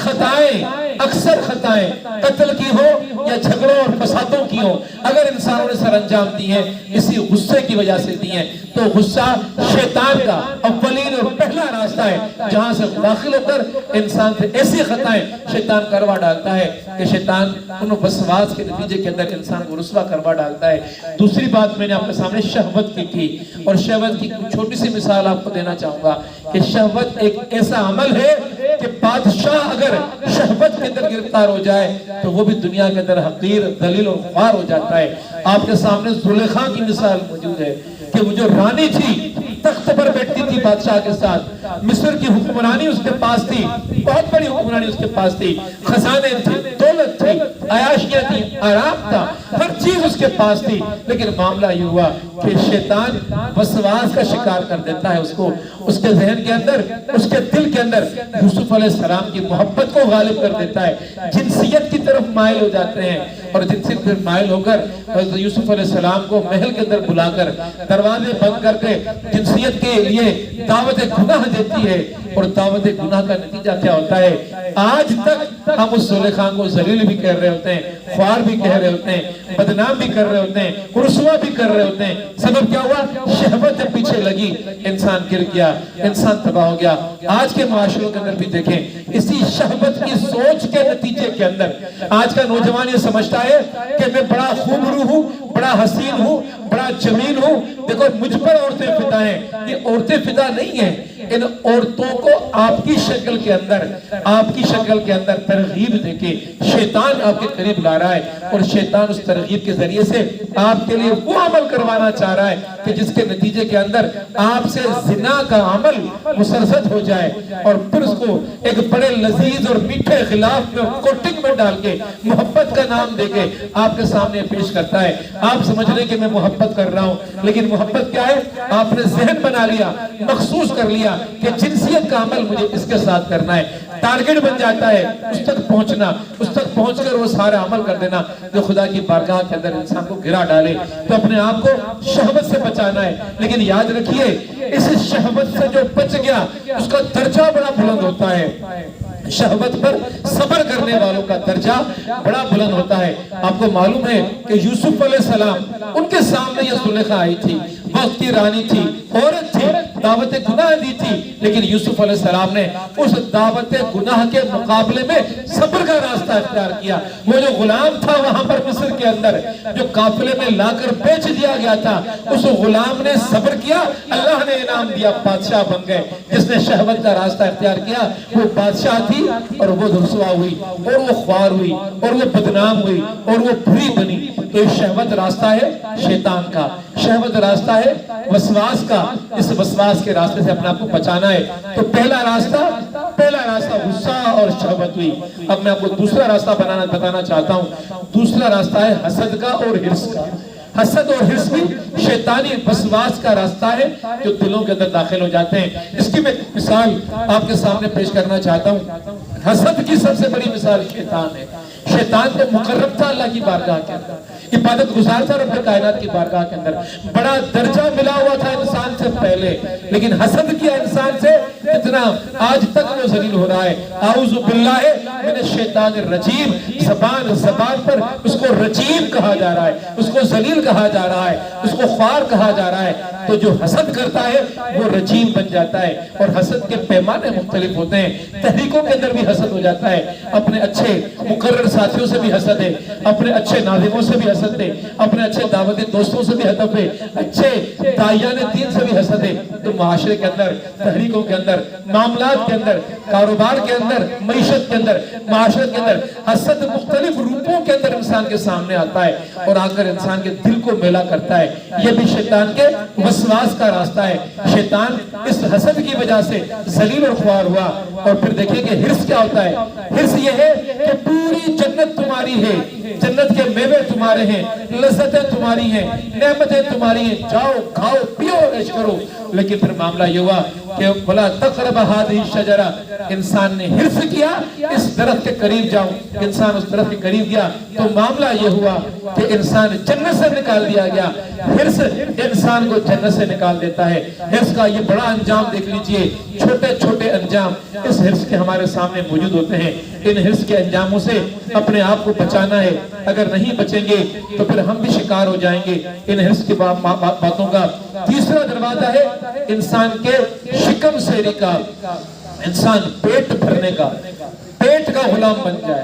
خطائیں قتل کی ہو یا جھگڑوں اور فسادوں کی ہو, اگر انسانوں نے سر انجام دی ہیں اسی غصے کی وجہ سے دی ہیں, تو غصہ شیطان کا اولین اور پہلا راستہ ہے جہاں سے داخل ہو کر انسان سے ایسی خطائیں شیطان کروا ڈالتا ہے کہ شیطان ان وسواس کے نتیجے کے اندر انسان کو رسوا کروا ڈالتا ہے. دوسری بات میں نے آپ کے سامنے شہوت کی تھی, اور شہوت کی چھوٹی سی مثال آپ کو دینا چاہوں گا کہ شہوت ایک ایسا عمل ہے کہ بادشاہ اگر شہوت کے اندر گرفتار ہو جائے تو وہ بھی دنیا کے اندر حقیر, ذلیل اور خوار ہو جاتا ہے. آپ کے سامنے زلیخا کی مثال موجود ہے کہ وہ جو رانی تھی تخت پر بیٹھتی تھی بادشاہ کے ساتھ، مصر کی حکمرانی اس کے پاس تھی، بہت بڑی حکمرانی اس کے پاس تھی، خزانے تھے، دولت تھی، عیاشیاں تھی، آرام تھا، ہر چیز اس کے پاس تھی، لیکن معاملہ یہ ہوا کہ شیطان وسواس کا شکار کر دیتا ہے اس کو، اس کے ذہن کے اندر، اس کے دل کے اندر یوسف علیہ السلام کی محبت کو غالب کر دیتا ہے، جنسیت کی طرف مائل ہو جاتے ہیں، اور جنسیت پر مائل ہو کر حضرت یوسف علیہ السلام کو محل کے اندر بلا کر دروازے بند کر کے جنسیت کے لیے دعوت گناہ دیتی ہے، اور دعوت گناہ کا نتیجہ کیا ہوتا ہے؟ آج تک ہم اس زلیخا کو ذلیل بھی کہہ رہے ہوتے ہیں، خوار بھی کہہ رہے ہوتے ہیں، بدنام بھی کر رہے ہوتے ہیں، رسوا بھی کر رہے ہوتے ہیں۔ سبب کیا ہوا؟ شہوت پیچھے لگی، انسان گر گیا، انسان تباہ ہو گیا۔ آج کے معاشروں کے اندر بھی دیکھیں، اسی شہوت کی سوچ کے نتیجے کے اندر آج کا نوجوان یہ سمجھتا ہے کہ میں بڑا خوبرو ہوں، بڑا حسین ہوں، بڑا جمیل ہوں، دیکھو مجھ پر عورتیں فدا ہیں۔ یہ عورتیں فدا نہیں ہیں، ان عورتوں کو آپ کی شکل کے اندر، آپ کی شکل کے اندر ترغیب دے کے شیطان آپ کے قریب لا رہا ہے، اور شیطان اس ترغیب کے ذریعے سے آپ کے لیے وہ عمل کروانا چاہ رہا ہے کہ جس کے نتیجے کے اندر آپ سے زنا کا عمل مسرزد ہو جائے، اور پھر اس کو ایک بڑے لذیذ اور میٹھے خلاف میں کوٹنگ میں ڈال کے محبت کا نام دے کے آپ کے سامنے پیش کرتا ہے۔ آپ سمجھ لیں کہ میں محبت کر رہا ہوں، لیکن محبت کیا ہے؟ آپ نے ذہن بنا لیا، مخصوص کر لیا کہ جنسیت کا عمل مجھے اس کے ساتھ کرنا ہے، ٹارگٹ بن جاتا ہے اس تک پہنچنا، اس تک پہنچ کر وہ سارا عمل کر دینا جو خدا کی بارگاہ کے اندر انسان کو گرا ڈالے۔ تو اپنے آپ کو شہوت سے بچانا ہے، لیکن یاد رکھیے اس شہوت سے جو بچ گیا اس کا درجہ بڑا بلند ہوتا ہے۔ شہوت پر صبر کرنے والوں کا درجہ بڑا بلند ہوتا ہے۔ آپ کو معلوم ہے کہ یوسف علیہ السلام، ان کے سامنے یہ زلیخا آئی تھی، وقت کی رانی تھی، عورت تھی، دعوت گناہ دی تھی، لیکن یوسف علیہ السلام نے اس دعوت گناہ کے مقابلے میں صبر کا راستہ اختیار کیا۔ وہ جو غلام تھا وہاں پر مصر کے اندر، جو قافلے میں لا کر بیچ دیا گیا تھا، اس غلام نے صبر کیا، اللہ نے انعام دیا، بادشاہ بن گئے۔ جس نے شہوت کا راستہ اختیار کیا وہ بادشاہ تھی، اور وہ رسوا ہوئی، اور وہ خوار ہوئی، اور وہ بدنام ہوئی، اور وہ بری بنی۔ تو یہ شہوت راستہ ہے شیطان کا، شہوت راستہ ہے وسواس کا۔ اس وسواس کے راستے سے اپنے آپ کو بچانا ہے۔ تو پہلا راستہ غصہ اور شہوت ہوئی۔ اب میں آپ کو دوسرا راستہ بتانا چاہتا ہوں۔ دوسرا راستہ ہے حسد کا اور حرص کا۔ حسد اور حرص بھی شیطانی وسواس کا راستہ ہے جو دلوں کے اندر داخل ہو جاتے ہیں۔ اس کی میں مثال آپ کے سامنے پیش کرنا چاہتا ہوں۔ حسد کی سب سے بڑی مثال شیطان ہے۔ شیطان کو مقرب تھا اللہ کی بارگاہ کے اندر، عبادت گزار تھا رب کائنات کی بارگاہ کے اندر، بڑا درجہ ملا ہوا تھا انسان سے پہلے، لیکن حسد کیا انسان سے اتنا آج تک وہ ذلیل ہو رہا ہے۔ اعوذ باللہ من الشیطان الرجیم، زبان پر اس کو رجیم کہا جا رہا ہے، اس کو ذلیل کہا جا رہا ہے، اس کو خوار کہا جا رہا ہے۔ تو جو حسد کرتا ہے وہ رجیم بن جاتا ہے، اور حسد کے پیمانے مختلف ہوتے ہیں۔ تحریکوں کے اندر بھی حسد ہو جاتا ہے، اپنے اچھے مقرر ساتھیوں سے بھی حسد ہے، اپنے اچھے ناظموں سے بھی حسد ہے، اپنے اچھے دعوتی دوستوں سے بھی حسد ہے، اچھے داعیان دین سے بھی حسد ہے۔ تو معاشرے کے اندر، تحریکوں کے اندر، معاملات کے اندر، کاروبار کے اندر، معیشت کے اندر، معاشرت کے اندر حسد مختلف روپوں کے اندر انسان کے سامنے آتا ہے، اور آ کر انسان کے دل کو میلا کرتا ہے۔ یہ بھی شیطان کے وسواس کا راستہ ہے۔ شیطان اس حسد کی وجہ سے ذلیل اور خوار ہوا۔ اور پھر دیکھیں کہ حرص کیا ہوتا ہے۔ حرص یہ ہے کہ پوری جنت تمہاری ہے، جنت کے میوے تمہارے ہیں، لذتیں تمہاری ہیں، نعمتیں تمہاری ہیں، جاؤ کھاؤ پیو عیش کرو۔ لیکن پھر معاملہ یہ ہوا کہ بلا تقرب هذه الشجرہ، انسان نے حرص کیا اس درخت کے قریب جاؤں، انسان اس درخت کے قریب گیا تو معاملہ یہ ہوا کہ انسان جنت سے نکال دیا گیا۔ حرص انسان کو جنت سے نکال دیتا ہے۔ حرص کا یہ بڑا انجام دیکھ لیجئے، چھوٹے چھوٹے انجام اس حرص کے ہمارے سامنے موجود ہوتے ہیں۔ ان حرص کے انجاموں سے اپنے آپ کو بچانا ہے، اگر نہیں بچیں گے تو پھر ہم بھی شکار ہو جائیں گے ان حرص کی باتوں کا۔ تیسرا دروازہ ہے انسان کے شکم سیری کا، انسان پیٹ بھرنے کا، پیٹ کا غلام بن جائے،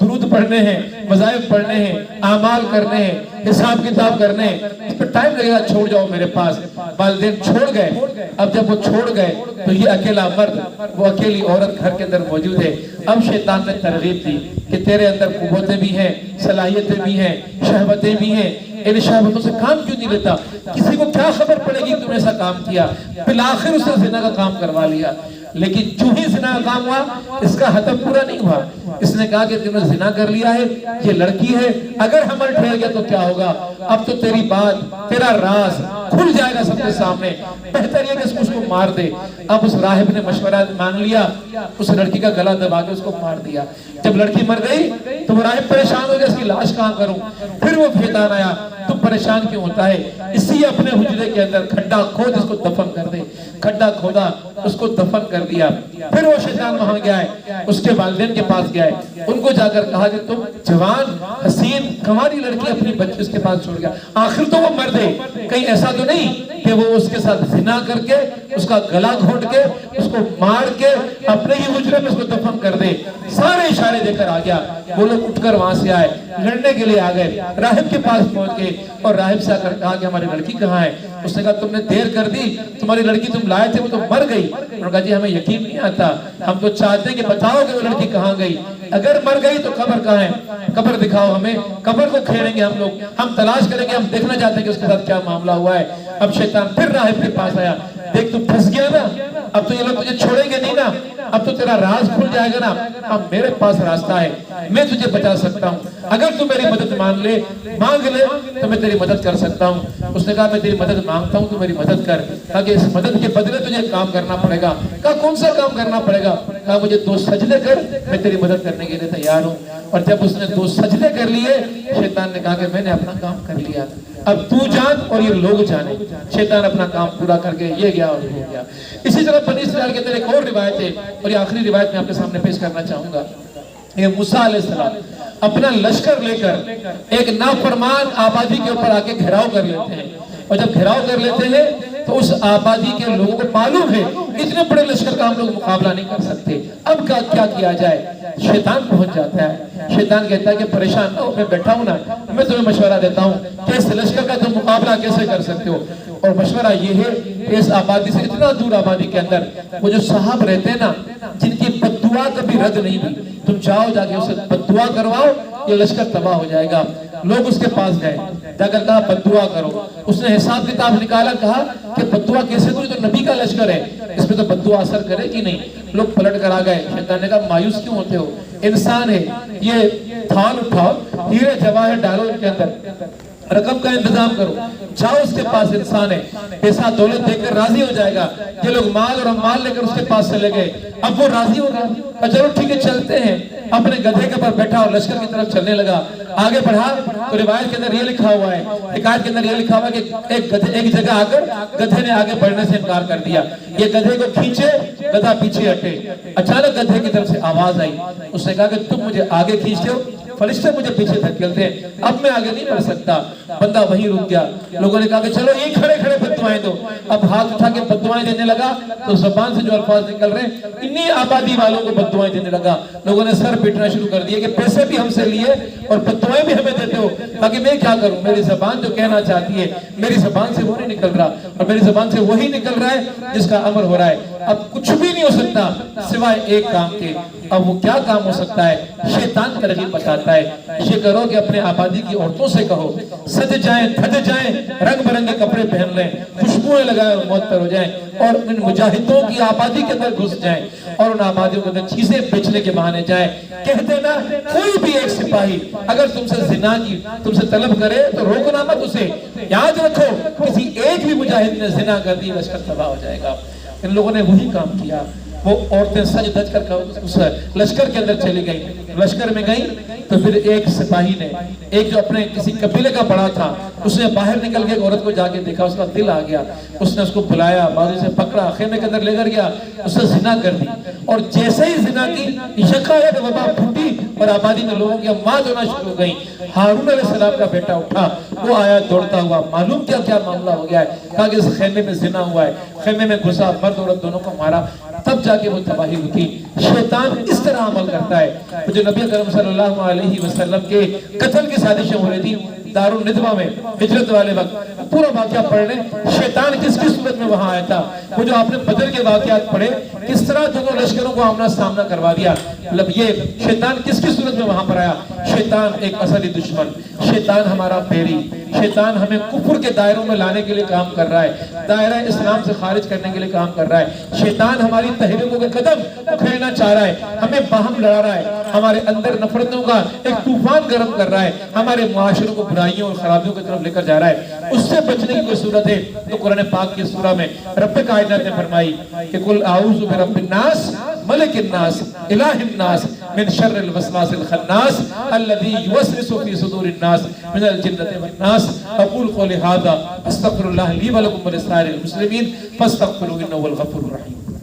درود پڑھنے ہیں، وظائف پڑھنے ہیں، اعمال کرنے ہیں، حساب کتاب کرنے ہیں، اس پر ٹائم لگے گا، چھوڑ جاؤ میرے پاس۔ والدین چھوڑ گئے۔ اب جب وہ چھوڑ گئے تو یہ اکیلا مرد، وہ اکیلی عورت گھر کے اندر موجود ہے۔ اب شیطان نے ترغیب دی کہ تیرے اندر قوتیں بھی ہیں، صلاحیتیں بھی ہیں، شہوتیں بھی ہیں، ان شہوتوں سے کام کیوں نہیں لیتا؟ کسی کو کیا خبر پڑے گی تم نے ایسا کام کیا؟ بالآخر اس نے زنا کا کام کروا لیا۔ لیکن جو ہی زنا کا کام ہوا، اس کا حتم پورا نہیں ہوا۔ اس نے کہا کہ تم نے زنا کر لیا ہے، یہ لڑکی ہے، اگر حمل ٹھہر گیا تو کیا ہوگا؟ اب تو تیری بات، تیرا راز کھل جائے گا سب کے سامنے، بہتر یہ کہ اس کو مار دے۔ اب اس راہب نے مشورہ مان لیا، اس لڑکی کا گلا دبا کے اس کو مار دیا۔ جب لڑکی مر گئی تو وہ راہب پریشان ہو گیا، اس کی لاش کہاں کروں؟ پھر وہ شیطان آیا، تم پریشان کیوں ہوتا ہے؟ اسی اپنے حجرے کے اندر کھڈا کھود اس کو دفن کر دے۔ کھڈا کھودا، اس کو دفن کر دیا۔ پھر وہ شیطان وہاں گیا ہے، اس کے والدین کے پاس گیا ہے، ان کو جا کر کہا کہ تم جوان حسین کنواری لڑکی اپنی بچی اس کے پاس چھوڑ گیا، آخر تو وہ مرد ہے، کہیں ایسا تو نہیں کہ وہ اس کے ساتھ زنا کر کے اس کا گلا گھونٹ کے اس کو مار کے اپنے ہی حجرے میں اس کو دفن کر دے۔ سارے اشارے دے کر آ گیا۔ وہ لوگ اٹھ کر وہاں سے آئے، لڑنے کے لیے آ گئے، راہب کے پاس پہنچ گئے اور راہب سے آ کر کہا کہ ہماری لڑکی کہاں ہے؟ اس نے کہا تم نے دیر کر دی، تمہاری لڑکی تم لائے تھے وہ تو مر گئی۔ انہوں نے کہا جی ہمیں یقین نہیں آتا، ہم تو چاہتے ہیں کہ بتاؤ کہ وہ لڑکی کہاں گئی، اگر مر گئی تو قبر کہاں ہے؟ قبر دکھاؤ ہمیں، قبر کو کھیڑیں گے ہم لوگ، ہم تلاش کریں گے، ہم دیکھنا چاہتے ہیں کہ اس کے ساتھ کیا معاملہ ہوا ہے۔ اب شیطان پھر راہب کے پاس آیا، دیکھ تو پھنس گیا نا، اب تو یہ لوگ تجھے چھوڑیں گے نہیں نا، اب تو تیرا راز کھل جائے گا نا، اب میرے پاس راستہ ہے، میں تجھے بچا سکتا ہوں، اگر تو میری مدد مانگ لے تو میں تیری مدد کر سکتا ہوں۔ اس نے کہا میں تیری مدد مانگتا ہوں، تو میری مدد کر، کہا کہ اس مدد کے بدلے تجھے کام کرنا پڑے گا۔ کہا کون سا کام کرنا پڑے گا؟ کہا مجھے 2 سجدے کر، میں تیری مدد کرنے کے لیے تیار ہوں۔ اور جب اس نے 2 سجدے کر لیے، شیطان نے کہا کہ میں نے اپنا کام کر لیا، اب تو جان اور یہ لوگ جانے۔ شیطان اپنا کام پورا کر کے یہ گیا اور ہو گیا۔ اسی طرح بنی اسرائیل کے اندر ایک اور روایت ہے، اور یہ آخری روایت میں آپ کے سامنے پیش کرنا چاہوں گا۔ یہ موسیٰ علیہ السلام اپنا لشکر لے کر ایک نافرمان آبادی کے اوپر آ کے گھراؤ کر لیتے ہیں، اور جب گھراؤ کر لیتے ہیں تو اس آبادی کے لوگوں کو معلوم ہے اتنے بڑے لشکر کا ہم لوگ مقابلہ نہیں کر سکتے، اب کیا کیا جائے؟ شیطان پہنچ جاتا ہے۔ شیطان کہتا ہے کہ پریشان نہ ہو، میں بیٹھا ہوں نا، میں تمہیں مشورہ دیتا ہوں کہ اس لشکر کا تم مقابلہ کیسے کر سکتے ہو۔ اور مشورہ یہ ہے کہ اس آبادی سے اتنا دور آبادی کے اندر وہ جو صاحب رہتے ہیں نا، جن کی بد دعا کبھی رد نہیں ہوئی، تم جاؤ جا کے اسے بد دعا کرواؤ، یہ لشکر تباہ ہو جائے گا۔ لوگ اس کے پاس گئے، جا کر کہا بد دعا کرو۔ اس نے حساب کتاب نکالا، کہا کہ بد دعا کیسے کرو، تو نبی کا لشکر ہے، اس پہ تو بد دعا اثر کرے گی نہیں۔ لوگ پلٹ کر آ گئے۔ شیطان نے کہا مایوس کیوں ہوتے ہو، انسان ہے، یہ تھال اٹھاؤ، ہیرے جواہر ڈالو ان کے اندر، رقم کا انتظام کرو، جاؤ اس کے پاس، انسان ہے، پیسہ دولت دے کر راضی ہو جائے گا۔ یہ لوگ مال اور اموال لے کر اس کے پاس چلے گئے، اب وہ راضی ہو گیا، چلو ٹھیک ہے چلتے ہیں۔ اپنے گدھے کے پر بیٹھا اور لشکر کی طرف چلنے لگا، آگے بڑھا تو روایت کے اندر یہ لکھا ہوا ہے، حکایت کے اندر یہ لکھا ہوا ہے کہ ایک جگہ آ کر گدھے نے آگے بڑھنے سے انکار کر دیا، یہ گدھے کو کھینچے، گدھا پیچھے ہٹے۔ اچانک گدھے کی طرف سے آواز آئی، اس نے کہا کہ تم مجھے آگے کھینچتے ہو، فرشتے مجھے پیچھے دھکیلتے ہیں، اب میں آگے نہیں بڑھ سکتا۔ بندہ وہیں رک گیا۔ لوگوں نے کہا کہ چلو یہ کھڑے کھڑے بد دعائیں دو۔ اب ہاتھ اٹھا کے بد دعائیں دینے لگا تو زبان سے جو الفاظ نکل رہے ہیں، انہی آبادی والوں کو بد دعائیں دینے لگا۔ لوگوں نے سر پیٹنا شروع کر دیے کہ پیسے بھی ہم سے لیے اور بد دعائیں بھی ہمیں دیتے ہو، تاکہ میں کیا کروں، میری زبان جو کہنا چاہتی ہے میری زبان سے وہ نہیں نکل رہا، اور میری زبان سے وہی نکل رہا ہے جس کا امر ہو رہا ہے۔ اب کچھ بھی نہیں ہو سکتا سوائے ایک کام کے۔ اب وہ کیا کام ہو سکتا ہے؟ شیطان ترغیب بتاتا ہے، یہ کرو کہ اپنے آبادی کی عورتوں سے کہو سج جائیں، دھج جائیں، رنگ برنگے کپڑے پہن لیں، خوشبوئیں لگائیں اور معطر ہو جائیں، اور ان مجاہدوں کی آبادی کے اندر گھس جائیں اور ان آبادیوں کے اندر چیزیں بیچنے کے بہانے جائیں۔ کہہ دینا کوئی بھی ایک سپاہی اگر تم سے زنا کی تم سے طلب کرے تو روکنا مت اسے، یاد رکھو کسی ایک بھی مجاہد نے زنا کر دی لشکر تباہ ہو جائے گا۔ ان لوگوں نے وہی کام کیا، وہ عورتیں سج دھج کر اس لشکر کے اندر چلی گئی۔ لشکر میں گئی تو پھر ایک سپاہی نے، ایک جو اپنے کسی قبیلے کا بڑا تھا، اس نے باہر نکل کے ایک عورت کو جا کے دیکھا، اس کا دل آ گیا، اس نے اس کو بلایا، بازو سے پکڑا، خیمے کے اندر لے کر گیا، اس سے زنا کر دی، اور جیسے ہی زنا کی یکایک وبا پھوٹی اور آبادی میں لوگوں کی اموات ہونا شروع ہو گئی۔ ہارون علیہ السلام کا بیٹا اٹھا، وہ آیا دوڑتا ہوا، معلوم کیا معاملہ ہو گیا ہے؟ کہا کہ اس خیمے میں زنا ہوا ہے، خیمے میں گھسا، مرد عورت دونوں کو مارا۔ تب جا کے وہ تباہی ہوتی. شیطان اس طرح عمل کرتا ہے. جو نبی کرم صلی اللہ علیہ وسلم کے قتل کی سازشیں ہو رہی تھی دارالندوہ میں ہجرت والے وقت, پورا واقعہ پڑھ لیں شیطان کس کس صورت میں وہاں آیا تھا. وہ جو آپ نے بدر کے واقعات پڑھے کس طرح دونوں لشکروں کو آمنا سامنا کروا دیا, مطلب یہ شیطان کس کی صورت میں وہاں پر آیا. شیطان ایک اصلی دشمن, شیطان ہمارا پیری, شیطان ہمیں کفر کے دائروں میں لانے کے لیے کام کر رہا ہے, دائرہ اسلام سے خارج کرنے کے لیے کام کر رہا ہے. شیطان ہماری تحریکوں کے قدم اکھیڑنا چاہ رہا ہے, ہمیں باہم لڑا رہا ہے, ہمارے اندر نفرتوں کا ایک طوفان گرم کر رہا ہے, ہمارے معاشروں کو برائیوں اور خرابیوں کی طرف لے کر جا رہا ہے. اس سے بچنے کی کوئی صورت ہے تو قرآن پاک کی سورہ میں رب کائنات نے فرمائی کہ قل اعوذ برب الناس ملک الناس الہ الناس من شر الوسواس الخناس الذي يوسوس في صدور الناس من الجنة والناس. اقول قولي هذا استغفر الله لي ولكم ولسائر المسلمين فاستغفروه انه هو الغفور الرحيم.